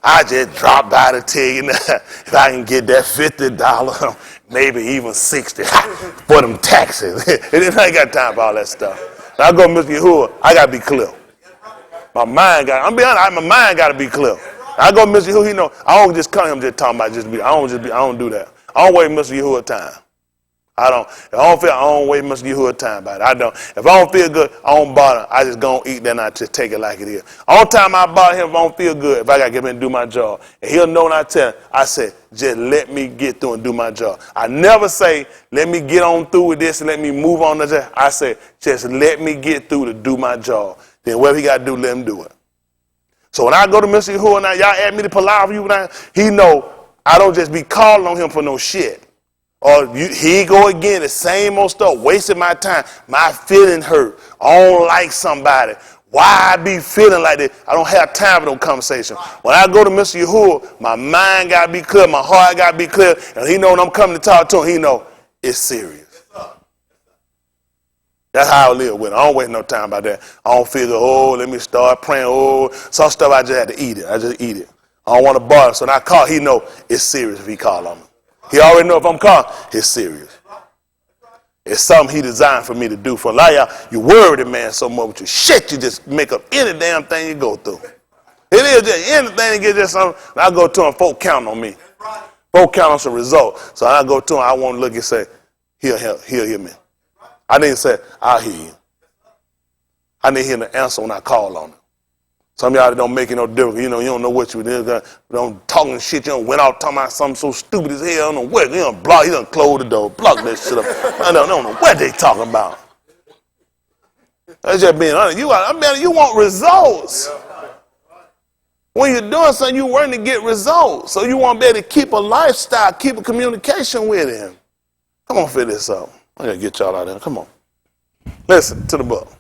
I just dropped by to tell you now, if I can get that $50, maybe even 60 for them taxes. I ain't got time for all that stuff. When I go to Mr. Yahuwah, I got to be clear. My mind got to be clear. I go to Mr. Yahuwah, he know, I don't just come him just talking about I don't do that. I don't waste Mr. Yahuwah time. I don't waste Mr. Yahuwah time about it. I don't. If I don't feel good, I don't bother. I just go and eat, then I just take it like it is. All the time I bother him if I don't feel good, if I got to get him and do my job. And he'll know when I tell him, I say, just let me get through and do my job. I never say, let me get on through with this and let me move on to that. I say, just let me get through to do my job. Then whatever he got to do, let him do it. So when I go to Mr. Yahuwah now, y'all ask me to palaver you now, he know I don't just be calling on him for no shit. Or he go again, the same old stuff, wasting my time. My feeling hurt. I don't like somebody. Why I be feeling like that? I don't have time for no conversation. When I go to Mr. Yahuwah, my mind got to be clear, my heart got to be clear, and he know when I'm coming to talk to him, he know it's serious. That's how I live with it. I don't waste no time about that. I don't feel, let me start praying. Some stuff I just had to eat it. I just eat it. I don't want to bother. So when I call, he know it's serious if he call on me. He already know if I'm calling, it's serious. It's something he designed for me to do. For a lot of y'all, you worry the man so much with your shit, you just make up any damn thing you go through. It is just anything to get just something. When I go to him, folk count on me. Folk count on some result. So when I go to him, I want to look and say, he'll hear me. I didn't say, I'll hear you. I need him to answer when I call on him. Some of y'all don't make it no difference. You don't know what you did. You don't talking shit. You don't went out talking about something so stupid as hell. You don't know what. You don't block. You don't close the door. Block that shit up. I don't know what they talking about. That's just being honest. You want results. When you're doing something, you're working to get results. So you want to be able to keep a lifestyle, keep a communication with him. Come on, fill this up. I got to get y'all out there. Come on. Listen to the book.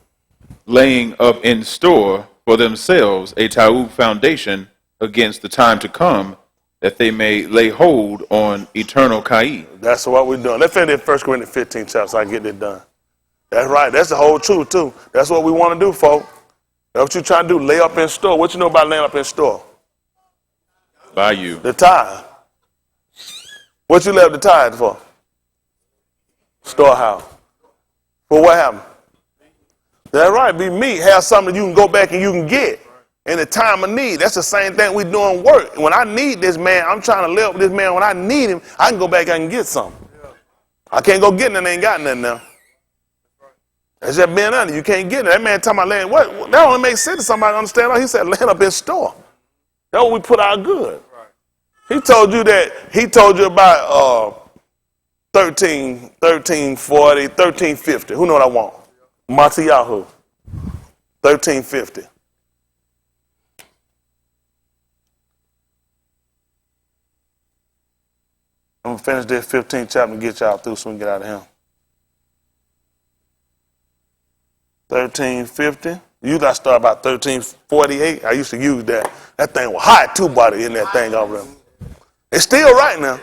Laying up in store for themselves a Ta'ub foundation against the time to come, that they may lay hold on eternal Kai. That's what we're doing. Let's finish 1 Corinthians 15 chapter so I can get this done. That's right. That's the whole truth, too. That's what we want to do, folks. That's what you're trying to do. Lay up in store. What you know about laying up in store? By you. The tithe. What you lay up the tithe for? Storehouse. Well, what happened? That's right, be meat. Have something you can go back and you can get in the time of need. That's the same thing we doing work. When I need this man, I'm trying to live with this man. When I need him, I can go back and get something. I can't go get nothing, ain't got nothing now. That's just being honest. You can't get it. That man talking about laying, what? That only makes sense to somebody to understand. He said laying up in store. That's what we put our good. He told you that, he told you about 1350. Who know what I want? Matiyahu. 1350. I'm going to finish this 15th chapter and get y'all through so we can get out of here. 1350. You got to start about 1348. I used to use that. That thing was hot too, buddy, in that thing over there. It's still right now.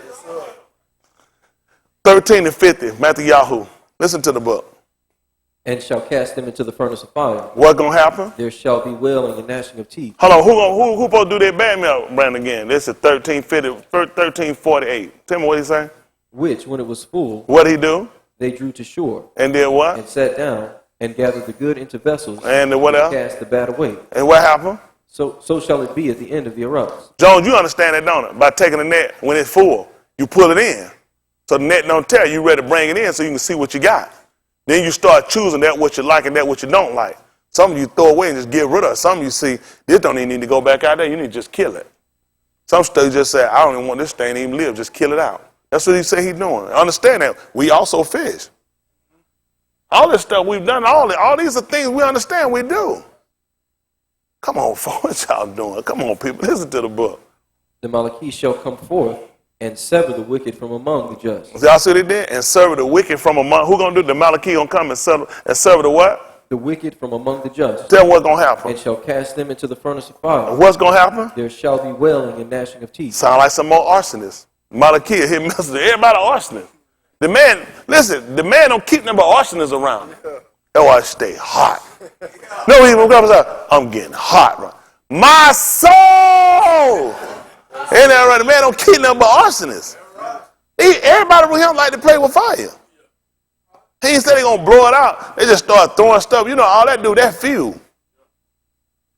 1350, Matthew. Listen to the book. And shall cast them into the furnace of fire. What gonna happen? There shall be wailing and gnashing of teeth. Hold on, who supposed to do that bad mail, Brandon, again? This is 1348. Tell me what he say. Which, when it was full, What he do? they drew to shore. And did what? And sat down and gathered the good into vessels. And what else? Cast the bad away. And what happened? So shall it be at the end of the erupts. Jones, you understand that, don't it? By taking the net when it's full, you pull it in. So the net don't tear. You ready to bring it in so you can see what you got. Then you start choosing that what you like and that what you don't like. Some of you throw away and just get rid of it. Some of you see, this don't even need to go back out there. You need to just kill it. Some stuff you just say, I don't even want this thing to even live. Just kill it out. That's what he said he's doing. Understand that. We also fish. All this stuff we've done, all these are things we understand we do. Come on, folks, what y'all doing? Come on, people, listen to the book. The Malachi shall come forth and sever the wicked from among the just. Y'all see what he did? And sever the wicked from among. Who gonna do the Malachi gonna come and sever the what? The wicked from among the just. Tell them what's gonna happen. And shall cast them into the furnace of fire. What's gonna happen? There shall be wailing and gnashing of teeth. Sound like some more arsonists. Malachi, he messes with everybody arsonist. The man, listen, the man don't keep number arsonists around. That's why I stay hot. No, he comes out, I'm getting hot, right? My soul! Ain't that right? The man don't keep nothing but arsonists. Everybody around him like to play with fire. He ain't said they gonna blow it out. They just start throwing stuff. You know, all that do, that fuel.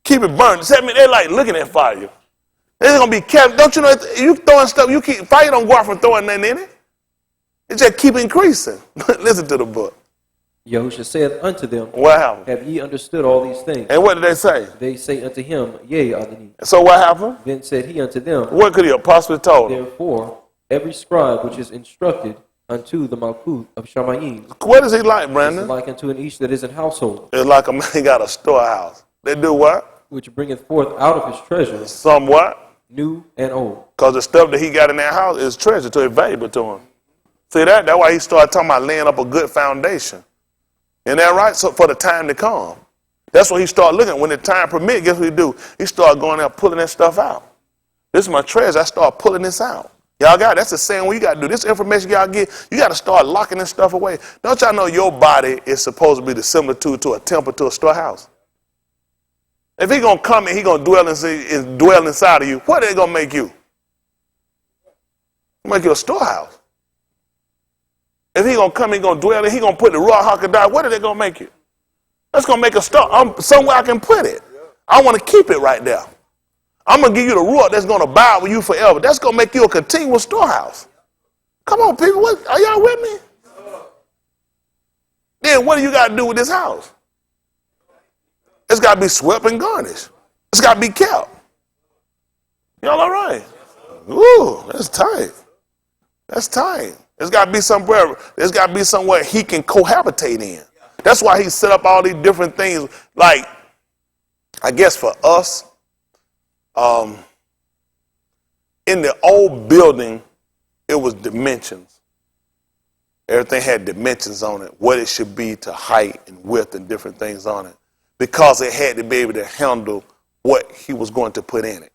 Keep it burning. They like looking at fire. They're gonna be kept. Don't you know, if you throwing stuff, you keep fire don't go out from throwing nothing in it. It just keep increasing. Listen to the book. Yahushua saith unto them, What happened? Have ye understood all these things? And what did they say? They say unto him, Yea, Adoni. So what happened? Then said he unto them, What could he have possibly told them? Therefore, every scribe which is instructed unto the Malkuth of Shamayim What is he like, is Brandon? like unto an each that is an household, It's like a man got a storehouse. They do what? which bringeth forth out of his treasures Somewhat. new and old. Because the stuff that he got in that house is treasure, so it's valuable to him. See that? That's why he started talking about laying up a good foundation. Isn't that right? So for the time to come. That's what he started looking at. When the time permit, guess what he do? He started going out pulling that stuff out. This is my treasure. I start pulling this out. Y'all got it. That's the same way you got to do. This information y'all get, you got to start locking this stuff away. Don't y'all know your body is supposed to be the similitude to a temple, to a storehouse? If he going to come and he going to dwell inside of you, what are they going to make you? Make you a storehouse. If he going to come, he going to dwell in, he going to put the Ruach HaKodesh, what are they going to make you? That's going to make a store. Somewhere I can put it. I want to keep it right there. I'm going to give you the Ruach that's going to abide with you forever. That's going to make you a continuous storehouse. Come on, people. Are y'all with me? Then what do you got to do with this house? It's got to be swept and garnished. It's got to be kept. Y'all all right? Ooh, that's tight. That's tight. There's got to be somewhere. There's got to be somewhere he can cohabitate in. That's why he set up all these different things. Like, I guess for us, in the old building, it was dimensions. Everything had dimensions on it, what it should be to height and width and different things on it, because it had to be able to handle what he was going to put in it.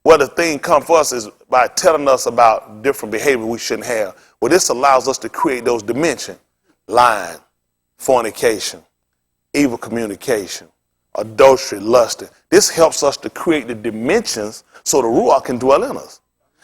Well, the thing comes for us is by telling us about different behavior we shouldn't have. Well, this allows us to create those dimensions: lying, fornication, evil communication, adultery, lusting. This helps us to create the dimensions so the Ruach can dwell in us.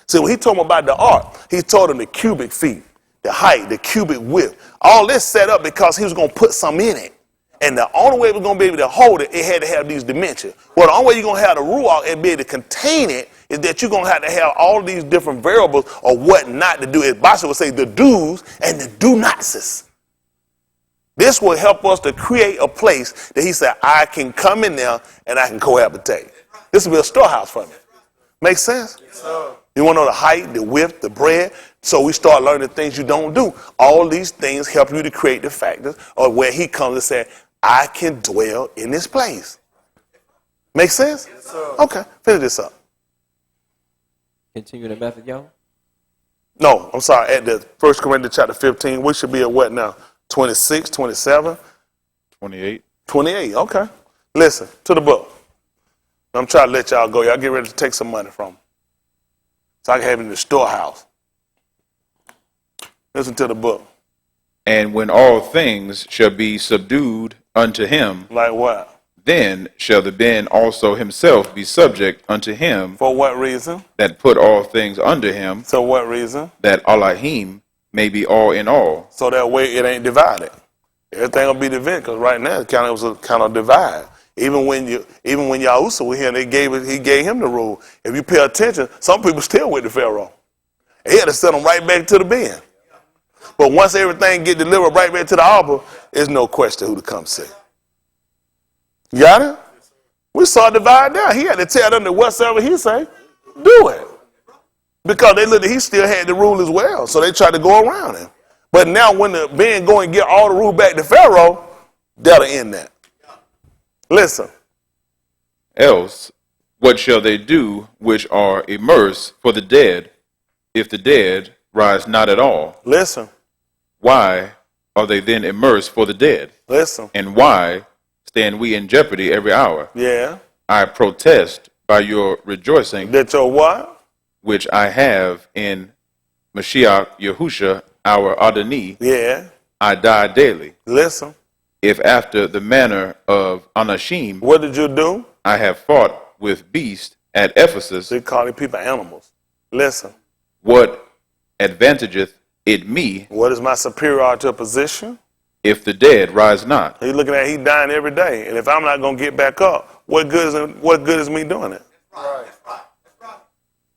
See, when he told him about the ark, he told him the cubic feet. the height, the cubic width. All this set up because he was going to put something in it. And the only way it was going to be able to hold it, it had to have these dimensions. Well, the only way you're going to have the ruach and be able to contain it is that you're going to have all these different variables of what not to do. As Basha would say, the do's and the do-nots. This will help us to create a place that he said, I can come in there and I can cohabitate. This will be a storehouse for me. Make sense? Yes, sir. You want to know the height, the width, the breadth? So we start learning things you don't do. All these things help you to create the factors of where he comes and says, I can dwell in this place. Make sense? Yes, sir. Okay, finish this up. Continue the method, y'all. No, I'm sorry. At the 1 Corinthians chapter 15, we should be at what now? 26, 27? 28. 28, okay. Listen to the book. I'm trying to let y'all go. Y'all get ready to take some money from them, so I can have it in the storehouse. Listen to the book. And when all things shall be subdued unto him, Like what? then shall the Ben also himself be subject unto him For what reason? that put all things under him, So what reason? that Elohim may be all in all. So that way it ain't divided. Everything will be divided because right now it was a kind of divide. Even when Yahushua was here, he gave him the rule. If you pay attention, some people still with the Pharaoh. He had to send them right back to the Ben. But once everything get delivered right back to the arbor, there's no question who to come see. You got it? We saw it divide down. He had to tell them that whatsoever he say, do it. Because they looked at he still had the rule as well. So they tried to go around him. But now when the Ben go and get all the rule back to Pharaoh, that'll end that. Listen. Else, what shall they do which are immersed for the dead, if the dead rise not at all? Listen. Why are they then immersed for the dead? Listen. And why stand we in jeopardy every hour? Yeah. I protest by your rejoicing, That your what? which I have in Mashiach Yahusha, our Adoni, Yeah. I die daily. Listen. If after the manner of Anashim, What did you do? I have fought with beasts at Ephesus, They calling people animals. Listen. what advantageth it me What is my superior position? if the dead rise not? He's looking at he dying every day. And if I'm not going to get back up, what good is me doing it?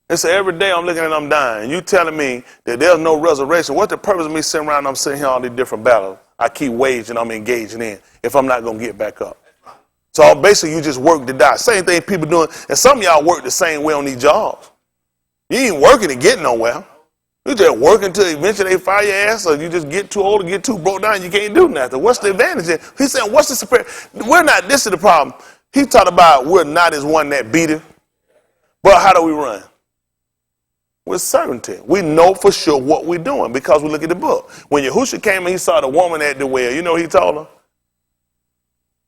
It's every day I'm looking at them dying. You telling me that there's no resurrection. What's the purpose of me sitting around and I'm sitting here all these different battles I keep waging, I'm engaging in if I'm not going to get back up? So basically you just work to die. Same thing people doing. And some of y'all work the same way on these jobs. You ain't working to get nowhere. You just working until eventually they fire your ass, or you just get too old or get too broke down, you can't do nothing. What's the advantage? He said, what's the superior? We're not, this is the problem. He talked about we're not as one that beateth. But how do we run? With certainty. We know for sure what we're doing because we look at the book. When Yahushua came and he saw the woman at the well, you know what he told her?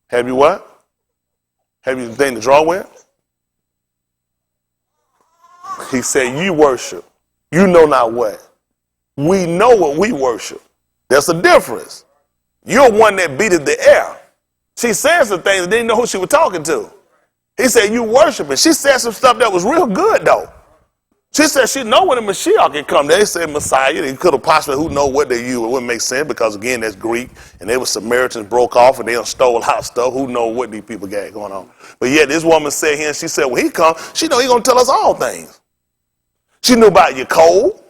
Have you what? Have you anything to draw with? He said, you worship. You know not what. We know what we worship. There's a difference. You're one that beateth the air. She said some things and didn't know who she was talking to. He said, you worshiping. She said some stuff that was real good, though. She said she know when the Mashiach can come. They said Messiah. They could have possibly, who know what they use. It wouldn't make sense because, again, that's Greek. And they were Samaritans, broke off, and they done stole a lot of stuff. Who know what these people got going on. But yet this woman said here, and she said, when he come, she know he going to tell us all things. She knew about your cold.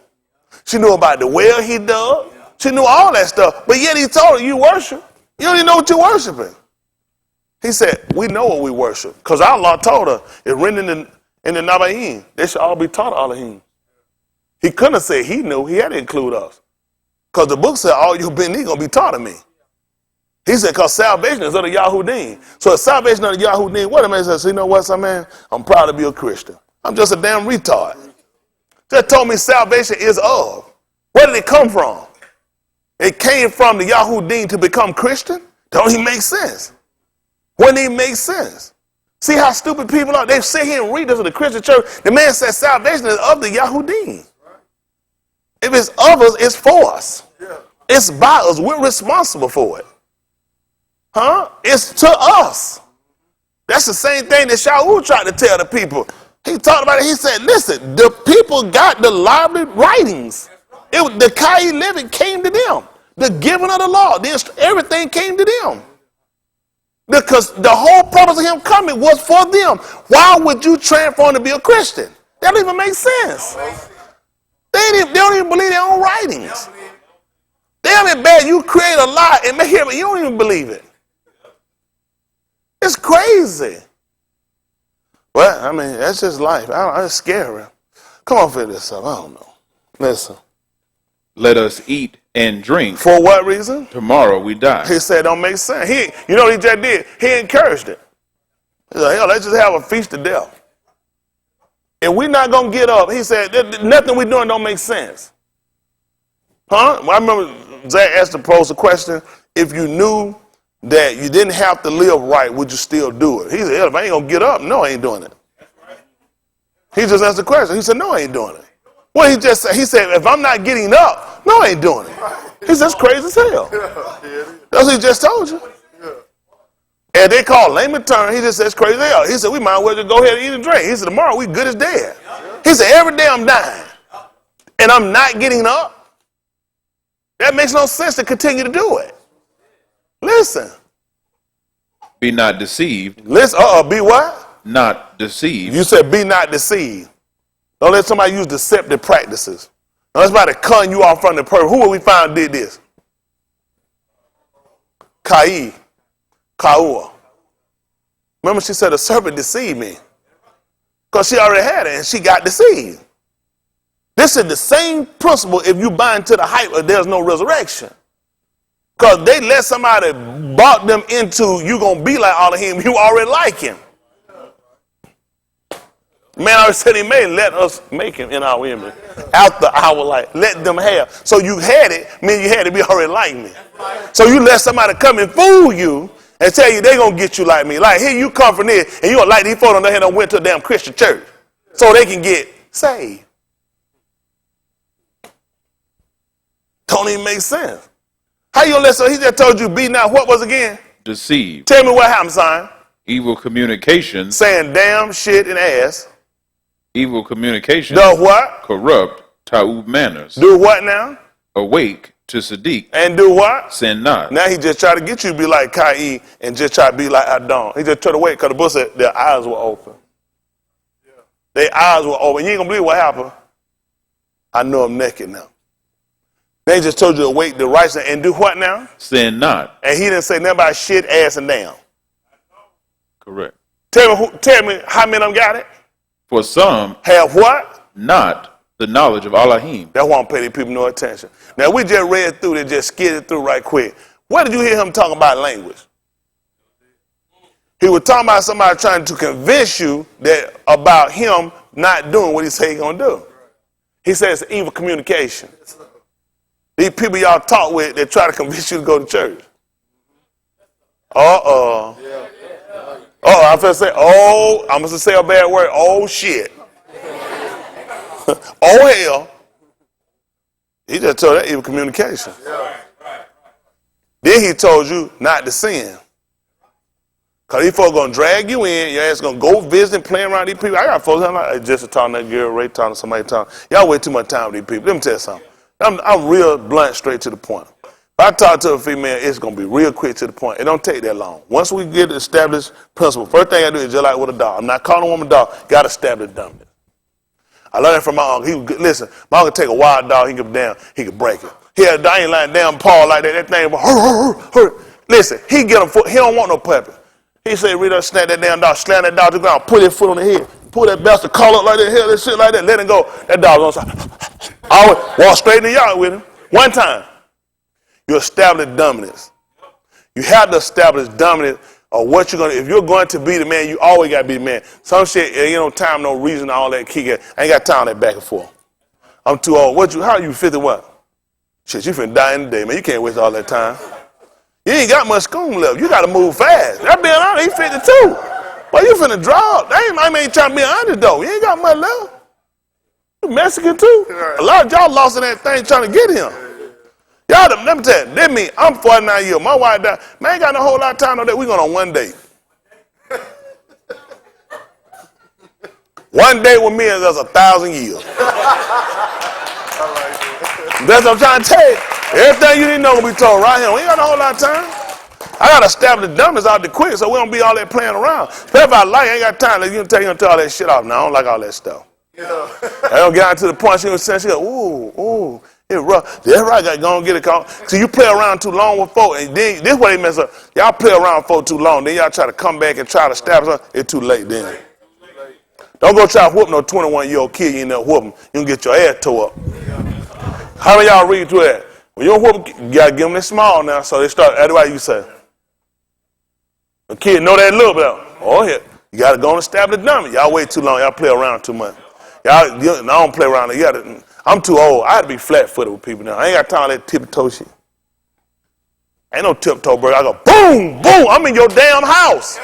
She knew about the well he dug. She knew all that stuff. But yet he told her, you worship. You don't even know what you're worshiping. He said, we know what we worship. Because our law told her, it's written in the Nabaim, they should all be taught Elohim. He couldn't have said he knew. He had to include us. Because the book said, all you beni going to be taught of me. He said, because salvation is of the Yahudim. So if salvation of the Yahudim, what a man says, you know what, son, man? I'm proud to be a Christian. I'm just a damn retard. Just told me salvation is of. Where did it come from? It came from the Yahudim to become Christian? Don't even make sense. Wouldn't even make sense. See how stupid people are? They sit here and read this in the Christian church. The man says salvation is of the Yahudim. If it's of us, it's for us. It's by us. We're responsible for it. Huh? It's to us. That's the same thing that Shaul tried to tell the people. He talked about it. He said, listen, the people got the lively writings. The Kai living came to them. The giving of the law, everything came to them. Because the whole purpose of him coming was for them. Why would you transform to be a Christian? That don't even make sense. They don't even believe their own writings. They haven't bad. You create a lie and make it, but you don't even believe it. It's crazy. Well, I mean, that's just life. It's scary. Come on, figure this up. I don't know. Listen. Let us eat and drink. For what reason? Tomorrow we die. He said, don't make sense. You know what he just did? He encouraged it. He said, hell, let's just have a feast of death. If we're not going to get up, he said, nothing we're doing don't make sense. Huh? Well, I remember Zach asked the pose a question. If you knew that you didn't have to live right, would you still do it? He said, hell, if I ain't going to get up, no, I ain't doing it. He just asked the question. He said, no, I ain't doing it. Well, he said, if I'm not getting up, no, I ain't doing it. He said, that's crazy as hell. That's what he just told you. And they call layman turn. He just said, it's crazy as hell. He said, we might as well just go ahead and eat and drink. He said, tomorrow we good as dead. He said, every day I'm dying and I'm not getting up. That makes no sense to continue to do it. Listen. Be not deceived. Listen, be what? Not deceived. You said be not deceived. Don't let somebody use deceptive practices. Don't let somebody cutting you off from the person. Who we found did this? Kaua. Remember she said the serpent deceived me. Because she already had it and she got deceived. This is the same principle if you buy into the hype of there's no resurrection. Because they let somebody bought them into you going to be like all of him. You already like him. Man already said he made, let us make him in our image. After our life, let them have. So you had it, mean you had to be already like me. So you let somebody come and fool you and tell you they going to get you like me. Like here you come from there and you going to like these folks on the head and went to a damn Christian church so they can get saved. Don't even make sense. How you going to let so he just told you be not what was again? Deceived. Tell me what happened, son. Evil communication. Saying damn, shit, and ass. Evil communication. Do what? Corrupt ta'ub manners. Do what now? Awake to Sadiq. And do what? Sin not. Now he just tried to get you to be like Kai and just try to be like Adon. He just tried to wait because the book said their eyes were open. Yeah. Their eyes were open. You ain't going to believe what happened. I know I'm naked now. They just told you to wait the righteous and do what now? Sin not. And he didn't say nothing about shit, ass, and down. Correct. Tell me how many of them got it? For some, have what? Not the knowledge of Elohim. That won't pay these people no attention. Now, we just read through it, just skidded through right quick. Where did you hear him talking about language? He was talking about somebody trying to convince you that about him not doing what he said he's going to do. He says it's evil communication. These people y'all talk with that try to convince you to go to church. I'm going to say, I'm going to say a bad word. Oh, shit. Oh, hell. He just told that evil communication. Then he told you not to sin. Because these folks going to drag you in. Your ass going to go visit and play around these people. I got folks like just talking to that girl, Ray talking to somebody talking. Y'all waste too much time with these people. Let me tell you something. I'm real blunt, straight to the point. If I talk to a female, it's going to be real quick to the point. It don't take that long. Once we get established principle, first thing I do is just like with a dog. I'm not calling a woman a dog. Got to establish dominance. I learned it from my uncle. Listen, my uncle take a wild dog, he could down, he could break it. He had a dog, ain't like damn paw like that. That thing, listen, he get him foot. He don't want no puppy. He said, Rita, snap that damn dog, slam that dog to the ground, put his foot on the head, pull that bastard collar up like that, hell, that shit like that, let him go. That dog on side. I always walk straight in the yard with him. One time. You establish dominance. You have to establish dominance of what you're going to, if you're going to be the man, you always got to be the man. Some shit, you know, time, no reason, all that kick. I ain't got time on that back and forth. I'm too old. How are you 51? Shit, you finna die in the day, man. You can't waste all that time. You ain't got much school left. You got to move fast. That being honest, he 52. Well, you finna draw. I ain't trying to be honest, though. You ain't got much left. You Mexican, too. A lot of y'all lost in that thing trying to get him. Y'all, let me tell you, that mean I'm 49 years. My wife died. Man, ain't got no whole lot of time on that. We going on one date. One day with me is 1,000 years. That's what I'm trying to tell you. Everything you need to know will be told right here. We ain't got a whole lot of time. I got to stab the dummies out the quick so we don't be all that playing around. Especially if I like, I ain't got time. You can tell all that shit off. Now I don't like all that stuff. Yeah. I don't get out to the point she was saying, she go, ooh, it's rough. That's right, got to go and get it caught. So you play around too long with folk, and then this way they mess up. Y'all play around with folk too long, then y'all try to come back and try to stab us. It's too late then. Don't go try to whoop no 21-year-old kid you ain't never whoop him. You can get your ass tore up. How many y'all read through that? When you whoop them, you got to give them this small now, so they start, that's why you say. The kid know that little bit. Oh, yeah. You got to go and stab the dummy. Y'all wait too long. Y'all play around too much. I don't play around. I'm too old. I had to be flat-footed with people now. I ain't got time for that tiptoe shit. Ain't no tiptoe burglar. I go, boom, boom. I'm in your damn house.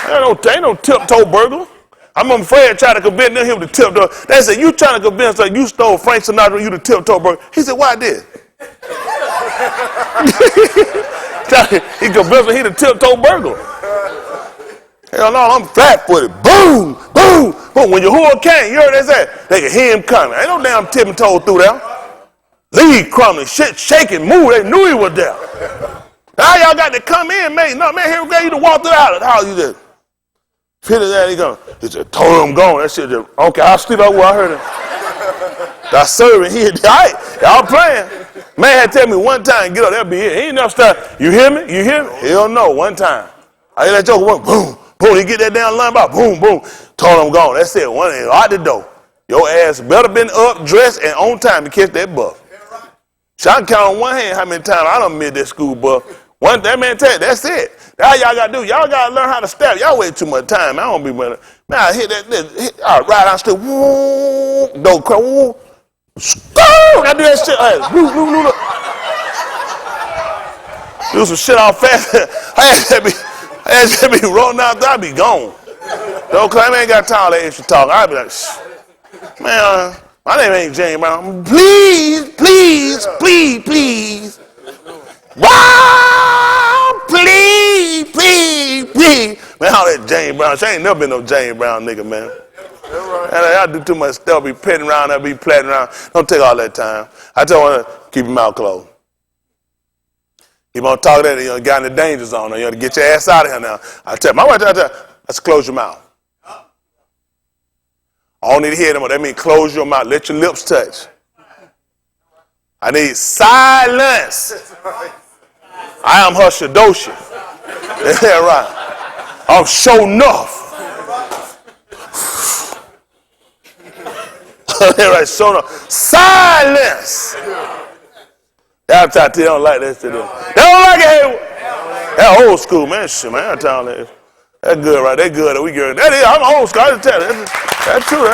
Ain't no tiptoe burglar. I'm afraid trying to convince him to tiptoe. They said, you trying to convince us you stole Frank Sinatra, you the tiptoe burglar. He said, why I did? He convinced me he the tiptoe burglar. Hell no, I'm flat-footed. Boom, boom, boom. When your whore came, you heard they said, they could hear him coming. Ain't no damn tiptoe through there. Lead crumbling, shit shaking, move. They knew he was there. Now y'all got to come in, man. No, man, here we go. You to walk through the house. How you did? Fit it there, he gone. He said, told him gone. That shit just, okay, I'll sleep out where I heard him. That serving, he all right, y'all playing. Man had to tell me one time, get up, that'll be it. He ain't never start. You hear me? You hear me? Hell no, one time. I hear that joke, boom, boom, he get that down line by, boom, boom. Told him gone. That's it, one out the door. Your ass better been up, dressed, and on time to catch that buff. So I can count on one hand how many times I done missed that school buff. One, that man tell you, that's it. That's how y'all got to do. Y'all got to learn how to stab. Y'all wait too much time. I don't be running. Man, I hit that, I ride down the street, woo, don't cry, woo, I do that shit, do some shit all fast. I had to be rolling out there, I be gone. Don't claim I ain't got time for that extra talk. I be like, shh. Man, my name ain't James Brown. Please, please, please, please. Wow, please, please, please. Man, all that James Brown. She ain't never been no James Brown nigga, man. I do too much stuff, be petting around, I be platting around. Don't take all that time. I tell you, keep your mouth closed. Keep on talking that, you got in the danger zone. You got to get your ass out of here now. I tell my wife, let's close your mouth. I don't need to hear them. That means close your mouth. Let your lips touch. I need silence. I am her Shadoshi. Yeah, right. I'm show enough. Yeah, right, show enough. Silence. Y'all try to don't like that shit. They don't like it. That old school, man. Shit, man. I'm telling you. That's good, right? That good. We good. That is. I'm old school. I just tell you. That's true.